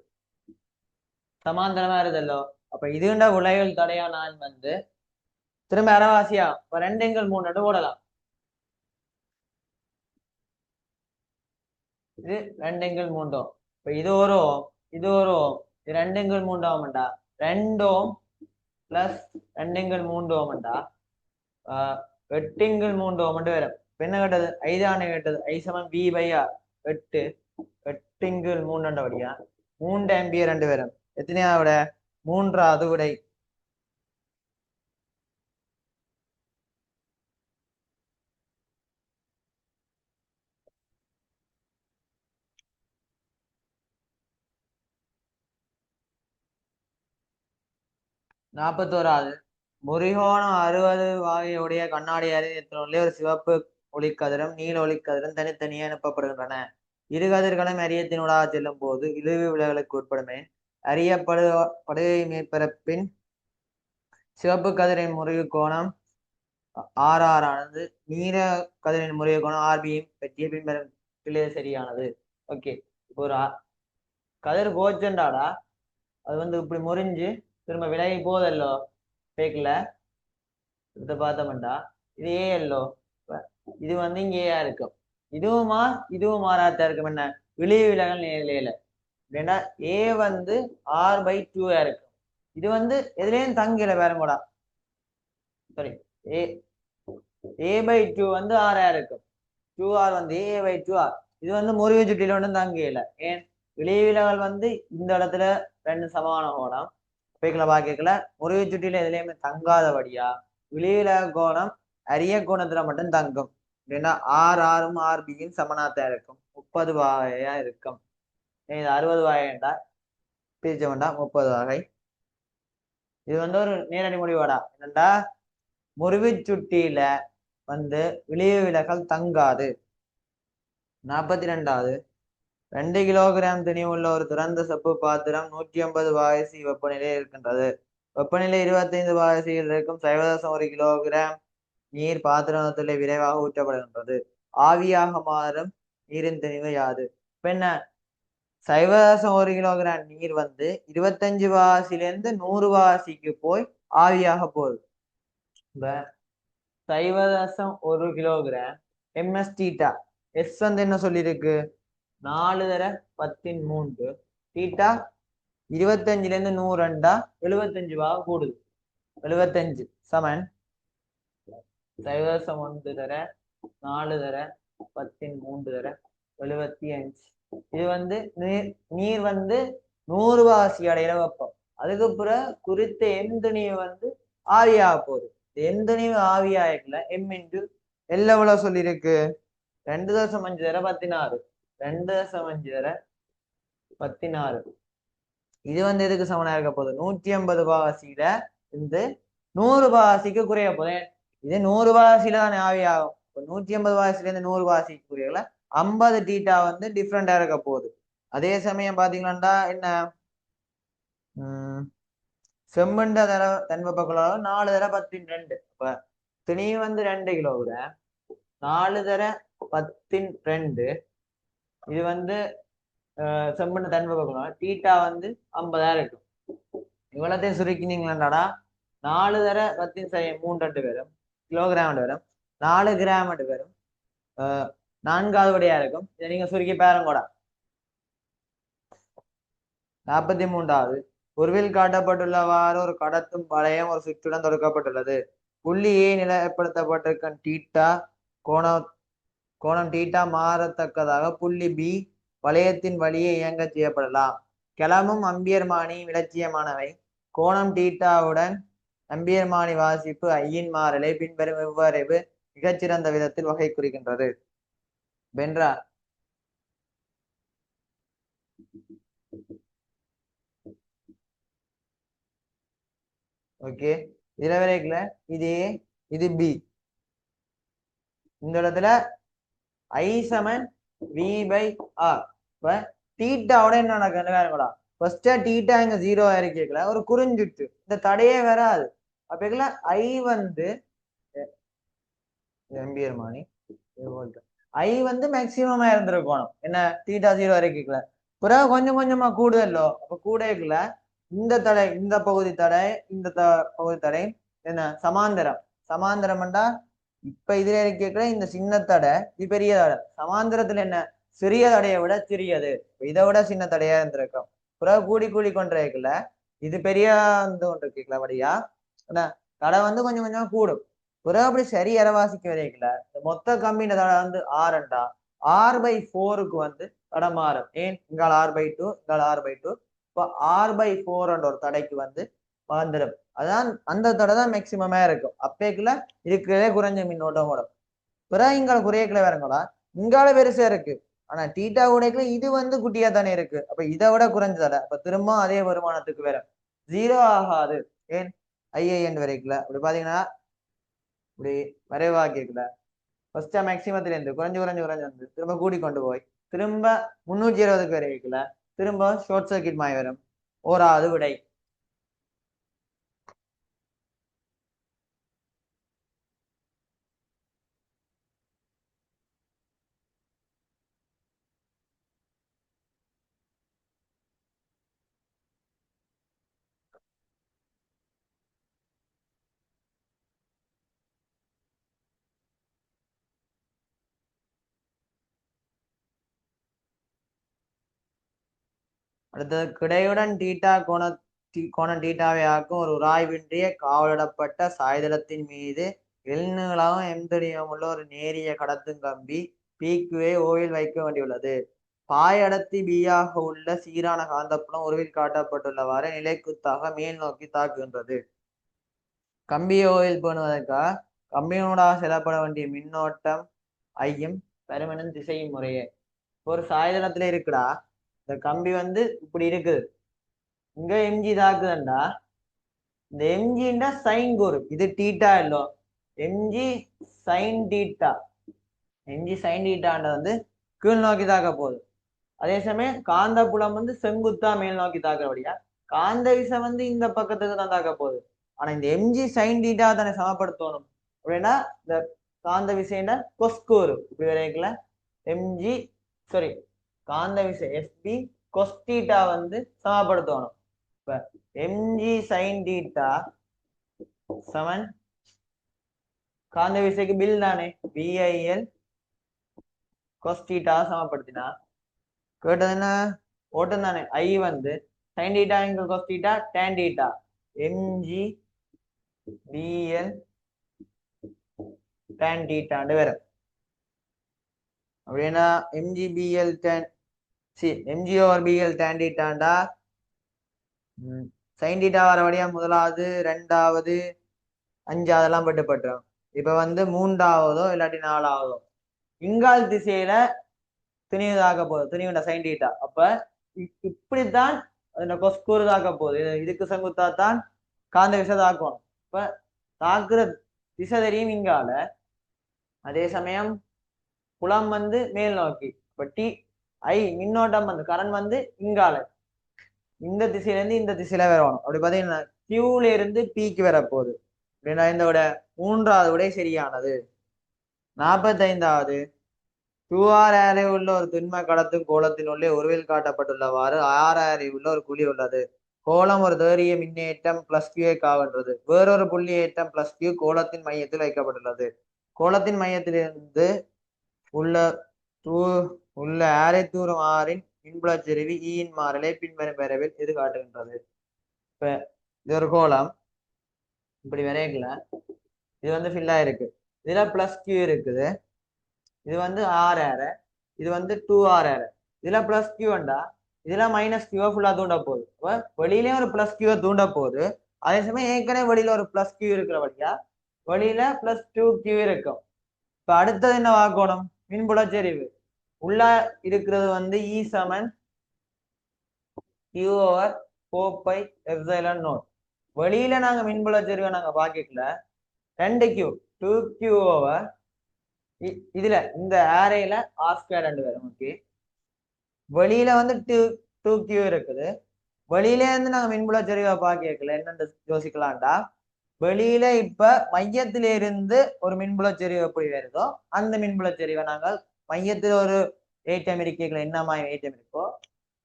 சமாந்தரமா இருதல்லோ. அப்ப இதுண்ட விளைவுகள் தடையா நான் வந்து திரும்ப அரைவாசியா இப்ப ரெண்டுங்கள் மூணு ஓடலாம். இது ரெண்டுங்கள் மூண்டோ இப்ப இது ஒரு இது ரெண்டுங்கள் மூண்டாமண்டா 2 பிளஸ் ரெண்டுங்கள் மூண்டோமண்டா 8ங்கள் மூண்டோமண்டு வரும். என்ன கேட்டது 5 கேட்டது 5 = b / r 8 8ங்கள் 3 வழியா 3 ஆம்பியர் 2 வரும். எத்தனையா விட 3வது விடை. நாற்பத்தோராவது முறிகோணம் 60 வாகையுடைய கண்ணாடி அறிஞர்களே ஒரு சிவப்பு ஒளிக்கதிரும் நீல ஒளிக்கதிரும் தனித்தனியே அனுப்பப்படுகின்றன. இரு கதிர்களும் அரியத்தினூடாக செல்லும் போது இழிவு விலகலுக்கு உட்படுமே. அறியப்படுகை மேற்பரப்பின் சிவப்பு கதிரின் முறிவு கோணம் RR ஆனது நீல கதிரின் முறிவு கோணம் RBயும் பற்றிய பின்பற்றிலே சரியானது. ஓகே, இப்போ ஒரு கதிர் கோச்சண்டாடா அது வந்து இப்படி முறிஞ்சு திரும்ப விலகி போதல்லோ பேக்கல இதை பார்த்தோம்டா இது ஏஎல்லோ இது வந்து இங்க ஏயா இருக்கும். இதுவும் மாறாத்தான் இருக்கும். என்ன விளைவு விலகல் நிலையில ஏன்னா ஏ வந்து R/2 இருக்கும். இது வந்து எதுலேயும் தங்கல வேற கூட சாரி A/2 வந்து R இருக்கும். 2R வந்து A/2R. இது வந்து முறிவு சுட்டில ஒன்றும் தங்கல. ஏன் விளைவு விலகல் வந்து இந்த இடத்துல 2 சமான கோணம் பாக்கல முறிவு சுட்டில எதுலையுமே தங்காதபடியா விளைவில கோணம் அரிய கோணத்துல மட்டும் தங்கும். ஏன்னா RRம் RBயும் சமனாத்தான் இருக்கும். 30 வாகையா இருக்கும். இது 60 வாகைண்டா பிரிச்ச வேண்டாம் 30 வாகை. இது வந்து ஒரு நேரடி முடிவாடா. என்னண்டா முறிவு சுட்டியில வந்து விளைவு விலகல் தங்காது. 42வது 2 கிலோகிராம் திணிவுள்ள ஒரு திறந்த செப்பு பாத்திரம் 150 வாசி வெப்பநிலையில் இருக்கின்றது. வெப்பநிலை 25 வாசியில் இருக்கும் 0.1 கிலோகிராம் நீர் பாத்திரத்திலே விரைவாக ஊற்றப்படுகின்றது. ஆவியாக மாறும் நீரின் திணிவு யாது? இப்ப என்ன 0.1 கிலோகிராம் நீர் வந்து 25 வாசிலிருந்து 100 வாசிக்கு போய் ஆவியாக போகுது. இப்ப 0.1 கிலோகிராம் MS தீட்டா எஸ் வந்து என்ன சொல்லியிருக்கு 4×10⁻³ தீட்டா 25லேருந்து 100 75 வாக கூடுது. 75 சமன் 0.1/4×10⁻³ இது வந்து நீர் வந்து 100 வாசி அடையிற வெப்பம். அதுக்கப்புறம் குறித்த எந்திணிவு வந்து ஆவியாக போகுது. எந்திணிவு ஆவியாகல M × L எவ்வளவு சொல்லியிருக்கு 2.5/16 2.5/16. இது வந்து எதுக்கு சமனா இருக்க போகுது 150 வாசியில இருந்து 100 வாசிக்கு குறைய போகுது. இது 100 வாசியில தானே ஆவியாகும். 150 வாசில இருந்து 100 வாசிக்கு குறையல 50 தீட்டா வந்து டிஃப்ரெண்டா இருக்க போகுது. அதே சமயம் பாத்தீங்கன்னா என்ன செம்மண்ட தன்வெப்ப 4×10⁻². இப்ப திணி வந்து 2 கிலோகிராம் 4×10⁻². இது வந்து செம்மண்ண தன்வெப்ப தீட்டா வந்து 50 இருக்கும். இவ்வளத்தையும் சுருக்கினீங்களாடா 4×10⁻³ வரும் கிலோகிராம் வரும் 4 கிராம் வரும் 4வது விடையா இருக்கும். இதை நீங்க சுருக்கி பாருங்கூடா. 43வது உருவில் காட்டப்பட்டுள்ளவாறு ஒரு கடத்தும் வளையம் ஒரு சுற்றுடன் தொடுக்கப்பட்டுள்ளது. புள்ளி ஏ நிலைப்படுத்தப்பட்டிருக்கும் தீட்டா கோணம் தீட்டா மாறத்தக்கதாக புள்ளி பி வளையத்தின் வழியே இயங்க செய்யப்படலாம். கிளம்பும் அம்பியர்மானி இலட்சியமானவை. கோணம் தீட்டாவுடன் அம்பியர்மானி வாசிப்பு ஐயின் மாறலை பின்வரும் இவ்வரைவு மிகச்சிறந்த விதத்தில் வகை குறிக்கின்றது. வென்றா ஓகே இதுல இது ஏ இது பி. இந்த இடத்துல I = V/R. இப்ப தீட்டாவோட என்ன நடக்குது வேறங்களா ஃபர்ஸ்ட் தீட்டா இங்க 0 ஆயிருக்கல ஒரு குறிஞ்சுட்டு இந்த தடையே வராது. அப்ப I வந்து ஆம்பியர் மானி ஐ வந்து மேக்சிமமா இருந்திருக்கணும் என்ன தீட்டா 0 வரைக்கும் பிறகு கொஞ்சம் கொஞ்சமா கூடுதல்லோ அப்ப கூடைக்குள்ள இந்த தடை இந்த பகுதி தடை இந்த பகுதி தடை என்ன சமாந்தரம் சமாந்தரம்டா இப்ப இதுல இருக்கல இந்த சின்ன தடை இது பெரிய தடை சமாந்தரத்துல என்ன சிறிய தடையை விட சிறியது இதை விட சின்ன தடையா இருந்திருக்கும் பிறகு கூடி கூடி கொண்டிருக்கல இது பெரிய கொண்டு இருக்கல வழியா என்ன தடை வந்து கொஞ்சம் கொஞ்சமா கூடும் பிறகு அப்படி சரி அரைவாசிக்கு வரைக்கல இந்த மொத்த கம்பின தடை வந்து ஆறுண்டா R/4க்கு வந்து தடை மாறும் ஏன் இங்கால R/2 இங்கால R/2 இப்போ R/4 ஒரு தடைக்கு வந்து வந்துடும் அதான் அந்த தடை தான் மேக்சிமமா இருக்கும் அப்பேக்குள்ள இருக்கிறதே குறைஞ்ச மின்னோட்டம் ஓடும் பிறகு இங்கால குறையக்குள்ள வேறங்களா இங்கால பெருசா இருக்கு ஆனா தீட்டா உடைக்குள்ள இது வந்து குட்டியா தானே இருக்கு அப்ப இதை விட குறைஞ்ச தடை அப்ப திரும்ப அதே வருமானத்துக்கு வேற 0 ஆகாது ஏன் ஐஐஎன் வரைக்குல அப்படி பாத்தீங்கன்னா இப்படி வரைவாக்கிக்கல ஃபர்ஸ்டா மேக்சிமத்துல இருந்து குறைஞ்சு குறைஞ்சு குறைஞ்சு வந்து திரும்ப கூடி கொண்டு போய் திரும்ப 320க்கு வரைக்குல திரும்ப ஷார்ட் சர்க்கிட் மாய் வரும் ஓராது விடை அடுத்தது கிடையுடன் டீட்டா கோணம் டீட்டாவை ஆக்கும் ஒரு உராய்வின்றிய காவலிடப்பட்ட சாய்தளத்தின் மீது எழுநீளாகவும் எம்தடியும் உள்ள ஒரு நேரிய கடத்தும் கம்பி PQவை ஓவில் வைக்க வேண்டியுள்ளது பாயடர்த்தி பியாக உள்ள சீரான காந்தப்புலம் உருவில் காட்டப்பட்டுள்ளவாறு நிலைக்குத்தாக மேல் நோக்கி தாக்குகின்றது கம்பியை ஓவில் பண்ணுவதற்காக கம்பியினூடாக செல்லப்பட வேண்டிய மின்னோட்டம் ஐயும் பருமனும் திசையும் முறையே ஒரு சாய்தளத்துல இருக்குடா இந்த கம்பி வந்து இப்படி இருக்குது இங்க எம்ஜி தாக்குதண்டா இந்த எம்ஜின்னா சைன் கூறு இது டீட்டா இல்லோ MG sine theta MG sine டீட்டாண்ட வந்து கீழ் நோக்கி தாக்க போகுது அதே சமயம் காந்த புலம் வந்து செங்குத்தா மேல் நோக்கி தாக்குறபடியா காந்த விசை வந்து இந்த பக்கத்துக்கு தான் தாக்க போகுது ஆனா இந்த எம்ஜி சைன் டீட்டா தானே சமப்படுத்தணும் அப்படின்னா இந்த காந்த விசைன்னா கொஸ்கூறு இப்படி வரைக்கல எம்ஜி சாரி காந்த விசை எஸ்பி கொஸ்டீட்டா வந்து சமப்படுத்தணும் இப்ப எம்ஜி சைன் டீட்டா சமன் காந்த விசைக்கு பில் தானே பிஐஎல் கொஸ்டீட்டா சமப்படுத்தினா கேட்டது என்ன ஓட்டம் தானே ஐ வந்து sine theta into cos theta tan theta MG PL tan டீட்டாண்டு வரும் அப்படின்னா எம்ஜிபிஎல் டேன் எம்ஜி/பிஎல் டேன் டீட்டாண்டா சைன் டீட்டா வரபடியா முதலாவது ரெண்டாவது அஞ்சாவதெல்லாம் பட்டுப்பட்டுரும் இப்ப வந்து மூன்றாவதோ இல்லாட்டி நாலாவதோ இங்கால் திசையில துணிவுதாக்க போகுது துணிவுண்ட சைன் டீட்டா அப்ப இப்படித்தான் அந்த கொஸ்கூறு தாக்க போகுது இதுக்கு செங்குத்தாத்தான் காந்த விசை தாக்கணும் இப்ப தாக்குற திசை தெரியும் இங்கால அதே சமயம் புலம் வந்து மேல் நோக்கி இப்ப மின்னோட்டம் வந்து கரண்ட் வந்து இங்கால இந்த திசையில இருந்து இந்த திசையில வரணும் அப்படி பாத்தீங்கன்னா கியூல இருந்து பிக்கு வரப்போகுது அப்படின்னா இந்த மூன்றாவது விடை சரியானது 45வது 2R அரே உள்ள ஒரு திண்ம கடத்தும் கோலத்தின் உள்ளே உருவில் காட்டப்பட்டுள்ளவாறு R அரே உள்ள ஒரு குழி உள்ளது கோலம் ஒரு தேறிய மின்னேற்றம் +Q காவன்றது வேறொரு புள்ளி ஏற்றம் +Q கோலத்தின் மையத்தில் வைக்கப்பட்டுள்ளது கோலத்தின் மையத்திலிருந்து உள்ள ஆரை தூரம் ஆறின் மின்புலச்செறிவு ஈயின் மாறலை பின்வரும் வரைவில் இது காட்டுகின்றது இப்ப இது ஒரு கோலம் இப்படி வரையக்கல இது வந்து ஃபில்லா இருக்கு இதுல +Q இருக்குது இது வந்து R அரை இது வந்து 2R அரை இதுல +Q வேண்டா இதுல -Q ஃபுல்லா தூண்ட போகுது இப்போ வெளியிலயும் ஒரு +Q தூண்ட போகுது அதே சமயம் ஏற்கனவே வெளியில ஒரு +Q இருக்கிற வழியா வெளியில +2Q இருக்கும் இப்ப அடுத்தது என்ன வாக்கணும் மின்புலச்செறிவு உள்ள இருக்கிறது வந்து E சமன் Q/4πε0 வெளியில நாங்க மின்புலச்செறிவை நாங்க பாக்கல 2Q 2Q இதுல இந்த ஆரையில R² வரும் ஓகே வெளியில வந்து 2Q இருக்குது வெளியில இருந்து நாங்க மின்புலச்செறிவை பாக்கல என்னன்னு யோசிக்கலாம்டா வெளியில இப்ப மையத்தில இருந்து ஒரு மின்புல செறிவு எப்படி வருதோ அந்த மின்புல செறிவை நாங்கள் மையத்தில் ஒரு ஏற்றம் இருக்கைகள் என்ன மாதிரி ஏற்றம் இருக்கோ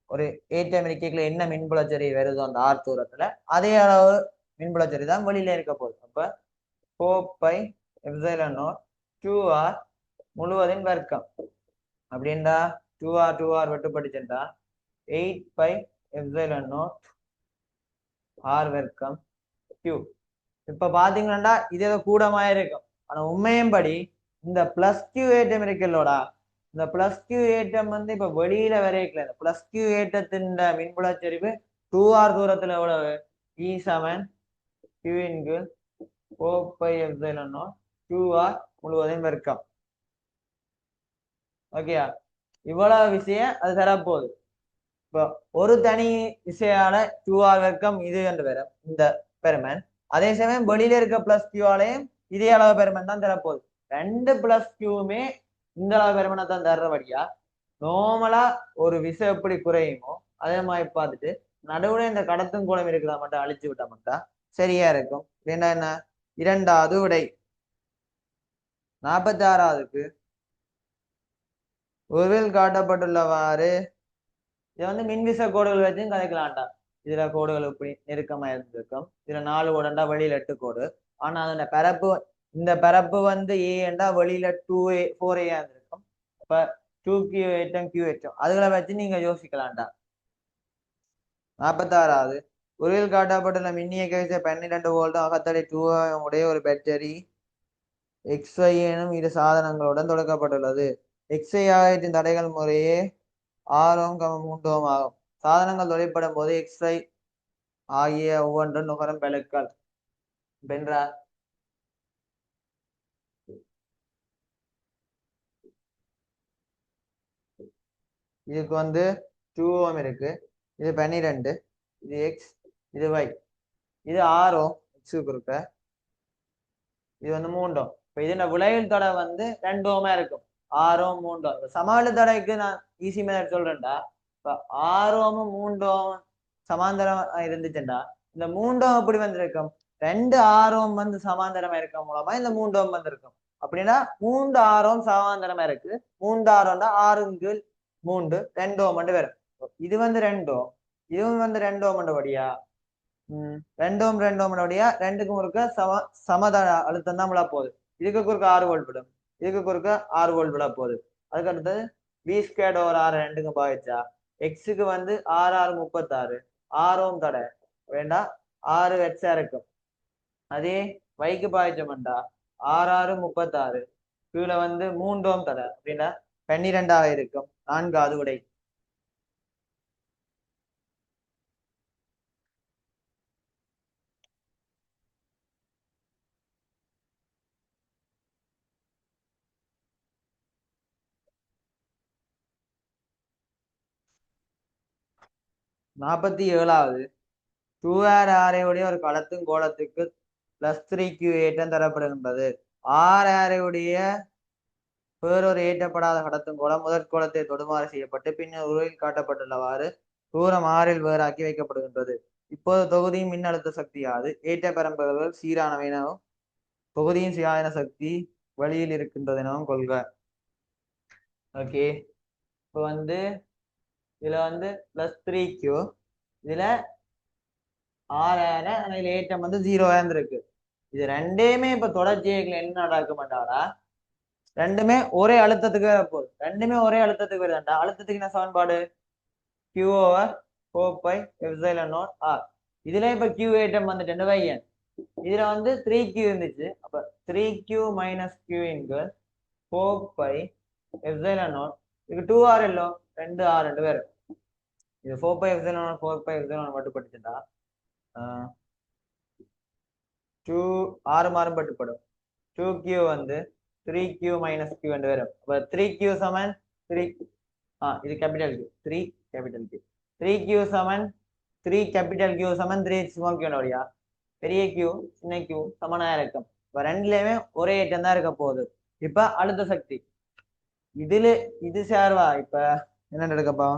ஒரு ஏற்றம் இருக்கைகள் என்ன மின்புல செறிவு வருதோ அந்த ஆர் தூரத்துல அதே அளவு மின்புல செறிவு தான் வெளியில இருக்க போகுது. அப்ப 4πε0 2r முழுவதின் வர்க்கம் அப்படின்டா 2r வெட்டுப்பட்டுச்சுண்டா 8πε0 r வர்க்கம் q. இப்ப பாத்தீங்கன்னா இது கூடமா இருக்கும். ஆனா உண்மையும்படி இந்த பிளஸ் கியூ ஏற்றம் இருக்குல்லோடா இந்த பிளஸ் கியூ ஏற்றம் வந்து இப்ப வெளியில வரைக்கல. இந்த பிளஸ் கியூ ஏற்றத்தின் மின்புல செறிவு 2r தூரத்துல எவ்வளவு E7 q 4πε0 2r முழுவதும் வர்க்கம். ஓகேயா? இவ்வளவு விஷயம் அது தரப்போகுது. இப்போ ஒரு தனி விசையால 2r வர்க்கம் இது என்று வரும் இந்த பெருமன். அதே சமயம் வெளியில இருக்க பிளஸ் கியூவாலையும் இதே அளவு பெருமன் தான் தரப்போகுது. ரெண்டு பிளஸ் கியூவுமே இந்த அளவு பெருமனை தான் தர்றபடியா நார்மலா ஒரு விசை எப்படி குறையுமோ அதே மாதிரி பார்த்துட்டு நடுவுல இந்த கடத்தும் கோலம் இருக்கிறதா மட்டும் அழிச்சு விட்டா மட்டும் சரியா இருக்கும். என்ன இரண்டாவது விடை 46க்கு ஒருவில் காட்டப்பட்டுள்ளவாறு இதை வந்து மின்விசை கோடுகள் வச்சும் கதைக்கலாம்டா. இதுல கோடுகள் இப்படி நெருக்கமா இருந்திருக்கும். இதுல 4 கோடுண்டா வெளியில 8 கோடு. ஆனா அதோட பரப்பு இந்த பரப்பு வந்து ஏண்டா வெளியில 2a 4a இருந்திருக்கும். அப்ப 2q ஏற்றம் q ஏற்றம் அதுகளை வச்சு நீங்க யோசிக்கலாம்டா. 46வது ஒருவில் காட்டப்பட்டுள்ள மின்னியக்க விசை 12 வோல்ட் அகத்தடை 2 உடைய ஒரு பேட்டரி XY எனும் இரு சாதனங்களுடன் தொடக்கப்பட்டுள்ளது. XY ஆகியத்தின் தடைகள் முறையே 6 Ω 3 Ω ஆகும். சாதனங்கள் தொழிற்படும் போது XY ஆகிய ஒவ்வொன்றும் நுகரும் பெருக்கல் வென்றா இதுக்கு வந்து 2 Ω இருக்கு. இது 12, இது X, இது Y, இது 6 Ω X இருக்க, இது வந்து 3 Ω. இப்ப இதுல விளைவில் தடை வந்து 2 Ω இருக்கும். 6 Ω 3 Ω. சமவெளி தடைக்கு நான் ஈஸி மெத்தட் சொல்றேன்டா. இப்ப 6 Ω 3 Ω சமாந்தரம் இருந்துச்சுண்டா இந்த 3 Ω எப்படி வந்திருக்கும் 2 6 Ω வந்து சமாந்தரமா இருக்க மூலமா இந்த 3 Ω வந்திருக்கும். அப்படின்னா 3 6 Ω சமாந்தரமா இருக்கு. 3 6 6 3 2 Ω வரும். இது வந்து 2 Ω இதுவும் வந்து 2 Ω வழியா 2 Ω 2 Ω வழியா ரெண்டுக்கும் இருக்க சமத அழுத்தம் தான் விழா போகுது. இதுக்கு குறுக்க 6 வோல்ட் விடும், இதுக்கு குறுக்க 6 வோல்ட் விழா போகுது. அதுக்கு அடுத்தது v²/r ரெண்டுக்கும் பாய்ச்சா எக்ஸுக்கு வந்து 6 6 36 6 Ω தடை வேண்டாம் 6 வெச்சா இருக்கும். அதே வைக்கு பாய்ச்சோம்டா 6 6 36 கீழே வந்து 3 Ω தடை அப்படின்னா 12ஆக இருக்கும். 4வது விடை. நாற்பத்தி ஏழாவது 2r உடைய ஒரு களத்தும் கோலத்துக்கு +3q ஏற்றம் தரப்படுகின்றது. r உடைய வேறொரு ஏற்றப்படாத கடத்தும் கோலம் முதற் கோலத்தை தொடுமாறு செய்யப்பட்டு பின்னர் உருவில் காட்டப்பட்டுள்ளவாறு தூரம் ஆறில் வேறாக்கி வைக்கப்படுகின்றது. இப்போது தொகுதியின் மின்னழுத்த சக்தியானது ஏற்ற பரம்புகள் சீரானவை எனவும் தொகுதியின் சுயாதீன சக்தி வழியில் இருக்கின்றது எனவும் கொள்க. ஓகே, இப்போ வந்து இதுல வந்து +3q இதுல அதில் ஏற்றம் வந்து 0 இருக்கு. இது ரெண்டையுமே இப்ப தொடர்ச்சிகள் என்ன நடக்க மாட்டாடா ரெண்டுமே ஒரே அழுத்தத்துக்கு போகுது. ரெண்டுமே ஒரே அழுத்தத்துக்கு வருதாண்டா. அழுத்தத்துக்கு என்ன சமன்பாடு Q/4πε0 r. இதுல இப்ப Q ஏற்றம் வந்துட்டு வையன் இதுல வந்து 3q இருந்துச்சு. அப்ப 3q - q × 4πε0 இதுக்கு 2r இல்லோ 2r 2 பேரும் இது 4πε0 4πε0 மட்டுப்பட்டுச்சுண்டா 2 6 மாறுபட்டுப்படும். 2q வந்து 3q - q என்று வரும். அப்ப 3q சமன் 3 இது capital Q 3 capital Q 3q சமன் 3 கேபிட்டல் Q சமன் 3 ஸ்மால் Q வழியா பெரிய Q சின்ன Q சமனா இருக்கும். இப்ப ரெண்டுலயுமே ஒரே ஏற்றம் தான் இருக்க போகுது. இப்ப அழுத்த சக்தி இதுல இது சேர்வா இப்ப என்ன நடக்கப்பா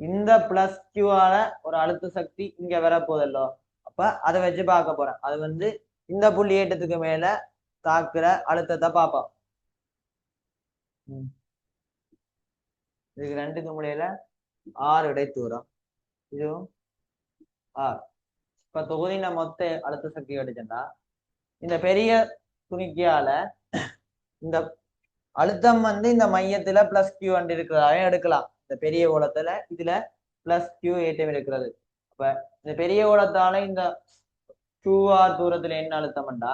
இந்த பிளஸ் கியூவால ஒரு அழுத்த சக்தி இங்க வரப்போதல்லோ, அப்ப அதை வச்சு பார்க்க போறேன். அது வந்து இந்த புள்ளி ஏற்றத்துக்கு மேல தாக்குற அழுத்தத்தை பார்ப்போம். இதுக்கு ரெண்டுக்கு முடியல 6 இடைத்தூரம், இதுவும் 6. இப்ப தொகுதியில மொத்த அழுத்த சக்தி கிடைச்சா இந்த பெரிய துணிக்கியால இந்த அழுத்தம் வந்து இந்த மையத்துல பிளஸ் கியூ வந்து இருக்கிறதாவே எடுக்கலாம். இந்த பெரிய கோலத்துல இதுல பிளஸ் கியூ ஏற்றம் இருக்கிறது. அப்ப இந்த பெரிய கோலத்தால இந்த 2r தூரத்துல என்ன அழுத்தம்டா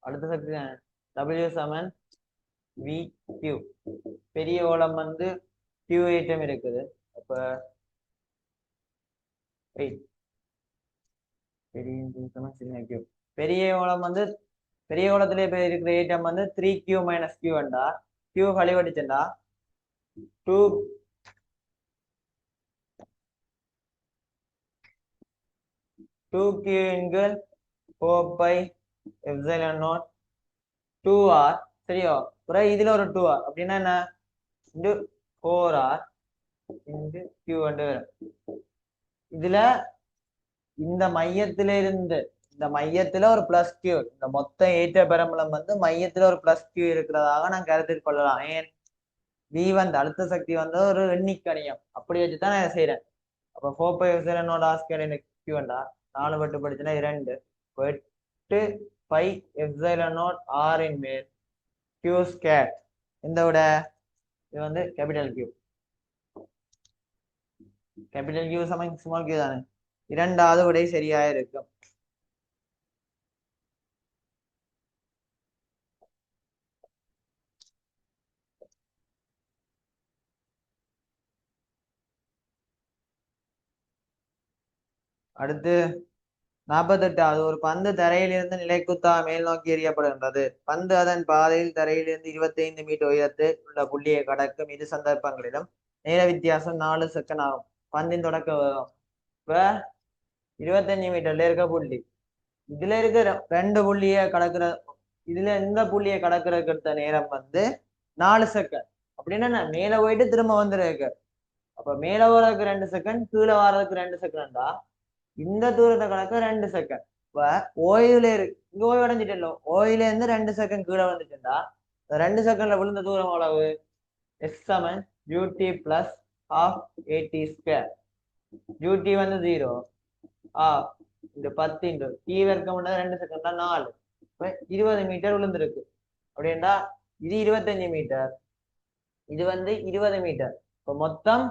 அழுத்த சக்தி W சமன் வி கியூ. பெரிய கோலம் வந்து கியூ ஏற்றம் இருக்குது. அப்ப பெரிய கோலம் வந்து பெரிய கோலத்துல இப்ப இருக்கிற ஏற்றம் வந்து 3q மைனஸ் கியூ வேண்டா, கியூ கழிவடிச்சா 2q இன்கு 4 எப்சிலன் நாட் 2r. சரியோ, அப்புறம் இதுல ஒரு 2r அப்படின்னா என்ன, 4r இன்டு q வந்து இதுல இந்த மையத்தில இருந்து இந்த மையத்துல ஒரு பிளஸ் கியூ, இந்த மொத்த ஏற்ற பெரம்பலம் வந்து மையத்துல ஒரு பிளஸ் கியூ இருக்கிறதாக நான் கருத்தில் கொள்ளலாம். ஏன் v வந்து அழுத்த சக்தி வந்து ஒரு எண்ணிக்கணியம், அப்படி வச்சுதான் நான் செய்யறேன். அப்ப 4 எப்சிலனோட ஆஸ்கேர் எனக்கு கியூ வேண்டா, 4 பட்டு படிச்சுன்னா 2 8 எப்சிலனோட் r இன் மேல் கியூ ஸ்கேர். இந்த விட இது வந்து கேபிட்டல் கியூ. கேபிட்டல் கியூ சமம் ஸ்மால் கியூ தானே, இரண்டாவது விடை சரியா இருக்கும். அடுத்து 48வது, ஒரு பந்து தரையிலிருந்து நிலைக்குத்தா மேல் நோக்கி எறியப்படுகின்றது. பந்து அதன் பாதையில் தரையிலிருந்து 25 மீட்டர் உயரத்தில் உள்ள புள்ளியை கடக்கும். இரு சந்தர்ப்பங்களிலும் நேர வித்தியாசம் 4 செகண்ட் ஆகும். பந்தின் தொடக்க வேகம் இப்ப 25 மீட்டர்ல இருக்க புள்ளி, இதுல இருக்க ரெண்டு புள்ளிய கடக்குற, இதுல இந்த புள்ளியை கடக்கிறதுக்கு எடுத்த நேரம் வந்து 4 செகண்ட். அப்படின்னா மேல போயிட்டு திரும்ப வந்துருக்கு. அப்ப மேல போறதுக்கு 2 செகண்ட், கீழே வர்றதுக்கு 2 செகண்டா, இந்த தூரத்தை கடக்க 2 செகண்ட். இப்ப ஓயில இருக்கு, இங்க ஓய்வு அடைஞ்சிட்டோ, ஓயில இருந்து 2 செகண்ட் கீழே வந்துச்சுட்டா 2 செகண்ட்ல விழுந்த தூரம் அளவு எஸ் சமன் u t plus half at square. U t வந்து 0, இந்த 10 இன்டு டி வர்க்கம் 2 செகண்ட்ல 4, இப்ப 20 மீட்டர் விழுந்திருக்கு. அப்படின்னா இது 25 மீட்டர், இது வந்து 20 மீட்டர், இப்ப மொத்தம்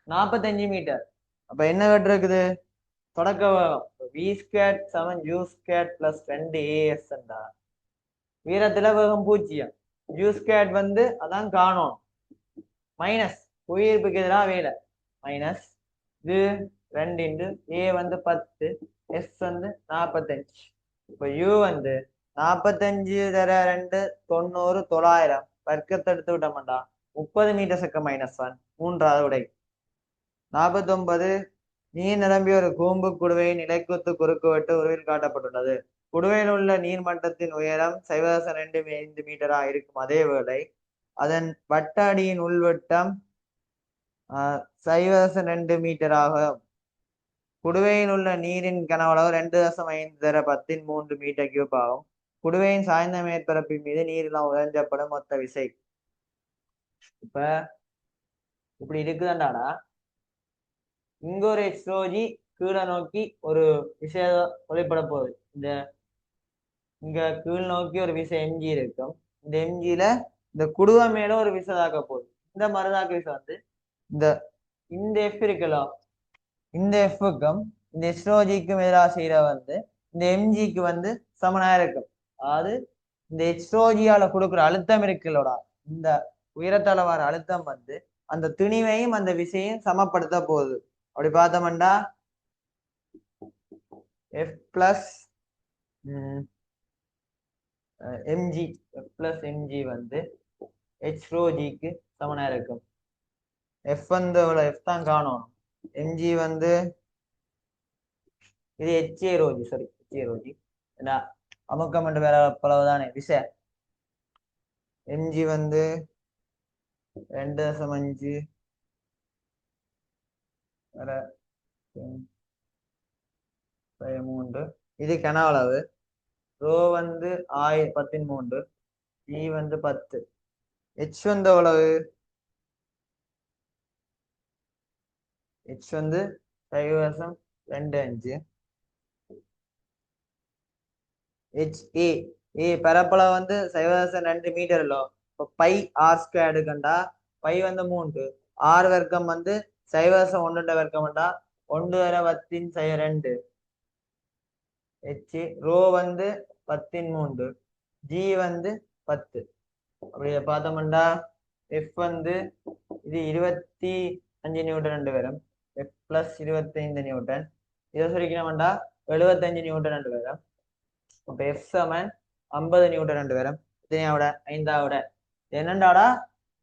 45 மீட்டர். அப்ப என்ன கட்டுருக்குது, தொடக்க வேகம் வி ஸ்கொயர் சமன் யூ ஸ்கொயர் பிளஸ் 2as. உயரத்துல வேகம் 0, யூ ஸ்கொயர் வந்து அதான் காணும், மைனஸ் புவியீர்ப்புக்கு எதிராக வேலை மைனஸ் இது 2 இன்டு ஏ வந்து 10, எஸ் வந்து 45. இப்ப யூ வந்து 45 தர 2 90 900 வர்க்கத்தை எடுத்து விட மாட்டா 30 மீட்டர் செகண்ட் மைனஸ் 1. மூன்றாவது உடை 49, நீர் நிரம்பிய ஒரு கூம்பு குடுவையின் நிலைக்குத்து குறுக்கு வெட்டு உருவில் காட்டப்பட்டுள்ளது. குடுவையில் உள்ள நீர் மட்டத்தின் உயரம் 0.25 மீட்டராக இருக்கும். அதே வேளை அதன் வட்ட அடியின் உள்வட்டம் 0.2 மீட்டராக. குடுவையில் உள்ள நீரின் கனவளவு 2.5 தர 10 மீட்டர் கியூப் ஆகும். குடுவையின் சாய்ந்த மேற்பரப்பின் மீது நீரெல்லாம் உறைஞ்சப்படும் மொத்த விசை. இப்ப இப்படி இருக்குதாண்டாடா, இங்க ஒரு எக்ஸ்ட்ரோஜி கீழே நோக்கி ஒரு விசை தொலைப்பட போகுது. இந்த இங்க கீழ் நோக்கி ஒரு விசை எம்ஜி இருக்கும். இந்த எம்ஜில இந்த குடுவை மேல ஒரு விசை தாக்க போகுது. இந்த மறுதாக்க விசை வந்து இந்த எஃப் இருக்கலாம், இந்த எஃப்க்கும் இந்த எக்ஸ்ட்ரோஜிக்கும் எதிராக செய்யற வந்து இந்த எம்ஜிக்கு வந்து சமனா இருக்கும். அதாவது இந்த எக்ஸ்ட்ரோஜியால கொடுக்குற அழுத்தம் இருக்குல்லோடா, இந்த உயரத்தால வர அழுத்தம் வந்து அந்த துணிவையும் அந்த விசையும் சமப்படுத்த போகுது. அப்படி பார்த்தோம்டா F plus m g, F plus m g வந்து ஹெச் ரோ ஜிக்கு சமனா இருக்கும். எஃப் வந்து எஃப் தான் காணும், எம்ஜி வந்து இது HA Roji, sorry HA Roji அமுக்கம் என்று வேற பலவுதானே விசை. mg வந்து 2.5 வர 3. இது கன அளவு. ரோ வந்து 13. ஜி வந்து 10. ஹெச் வந்து எவ்வளவு? ஹெச் வந்து 0.25. ஹெச் ஏ பரப்பளவு வந்து 0.2 மீட்டர்ல. இப்போ பை ஆர் ஸ்கொயர்டு கண்டா பை வந்து 3, ஆர் வர்க்கம் வந்து 0.1 வர்க்கம்டா 1/10(2). ஹெச் ரோ வந்து 13, ஜி வந்து 10. அப்படியே பார்த்தோம்டா எஃப் வந்து இது 25 நியூட்டன் ரெண்டு வரும். F plus 25 Newton. இதை சொல்லிக்கணும்டா 75 நியூட்டன் ரெண்டு வரும். அப்ப எஃப் சமன் 50 நியூட்டன் ரெண்டு வரும். இத்தனையாவோட 5ஆவோட என்னண்டாடா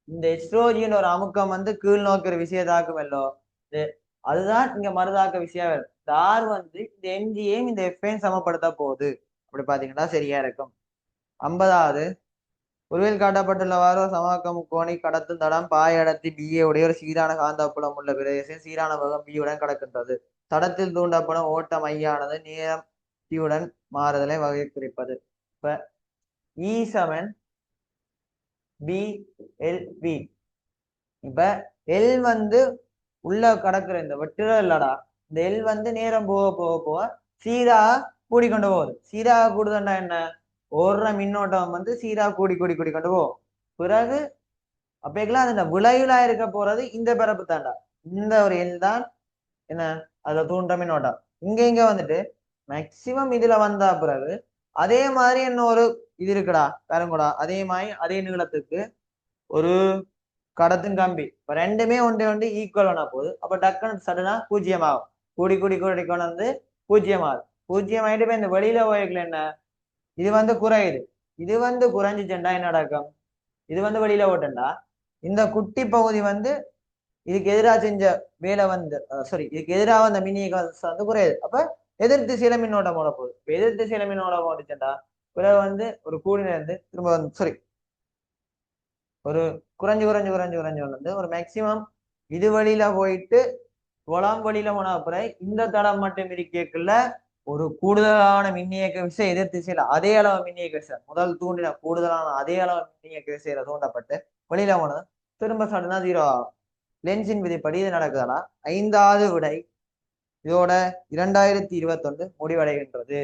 இந்த எஸ்ட்ரோஜின் ஒரு அமுக்கம் வந்து கீழ் நோக்கிற விஷயத்தாக்குமல்லோ, அதுதான் இங்க மறுதாக்க விஷயம் வரும். இந்த ஆர் வந்து இந்த எம்ஜியையும் இந்த எஃப்ஐயும் சமப்படுத்த போகுது. அப்படி பாத்தீங்கன்னா சரியா இருக்கும். 50வது உருவில் காட்டப்பட்டுள்ளவாறு சமவாக்க முக்கோணி கடத்தும் தடம் பாய அடர்த்தி பிஏ உடைய ஒரு சீரான காந்தப்புலம் உள்ள பிரதேசம் சீரான வேகம் பியுடன் கடக்கின்றது. தடத்தில் தூண்டப்படும் ஓட்ட மையானது நேரம் டியுடன் மாறுதலை வகை குறிப்பது. இப்ப இ சமன் பி எல் பி. இப்ப எல் வந்து உள்ள கடக்குற இந்த வெட்டுற இல்லடா, இந்த எல் வந்து நேரம் போக போக போக சீரா கூடிக்கொண்டு போகுது. சீரா கூடுதண்டா என்ன, ஓடுற மின்னோட்டம் வந்து சீரா கூடி கூடி கூடி கொண்டு போகும். பிறகு அப்பெல்லாம் அந்த விளைவுலா இருக்க போறது இந்த பரப்பு தாண்டா. இந்த ஒரு எல் தான் என்ன அதுல தூண்டுற மின்னோட்டம். இங்க வந்துட்டு மேக்சிமம் இதுல வந்தா பிறகு அதே மாதிரி என்ன ஒரு இது இருக்குடா கருங்கூடா, அதே மாதிரி அதே நீளத்துக்கு ஒரு கடத்தின் கம்பி. இப்ப ரெண்டுமே ஒன்று ஈக்குவல் ஆனா போகுது. அப்ப டக்குன்னு சடனா 0 ஆகும். கூடி கூடி கூடி கொண்டு வந்து 0 ஆகுது. 0 ஆயிட்டு போய் இந்த வெளியில போய்க்கல என்ன, இது வந்து குறையுது. இது வந்து குறைஞ்சிச்சுண்டா என்ன நடக்கும், இது வந்து வெளியில ஓட்டண்டா இந்த குட்டி பகுதி வந்து இதுக்கு எதிராக செஞ்ச வேலை வந்து இதுக்கு எதிராக அந்த மின்னியக்க வந்து குறையுது. அப்ப எதிர் திசையில மின்னோட்டம் போட போகுது. இப்ப எதிர் திசையில மின்னோட்டம் போட்டுச்சுண்டா பிறகு வந்து ஒரு கூடின இருந்து திரும்ப வந்து ஒரு குறைஞ்சு குறைஞ்சு குறைஞ்சு குறைஞ்சு வந்து ஒரு மேக்சிமம் இது வழியில போயிட்டு குளம் வழியில போன அப்புறம் இந்த தடம் மட்டும் இருக்கக்குள்ள ஒரு கூடுதலான மின்னியக்க விசை எதிர் திசையில அதே அளவு மின்னியக்க விசை முதல் தூண்டின கூடுதலான அதே அளவு மின்னியக்க விசையில தூண்டப்பட்டு வெளியில போனது திரும்ப சடனா 0 ஆகும். லென்ஸின் விதிப்படி இது நடக்குதுன்னா 5வது விடை இதோட 2021 முடிவடைகின்றது.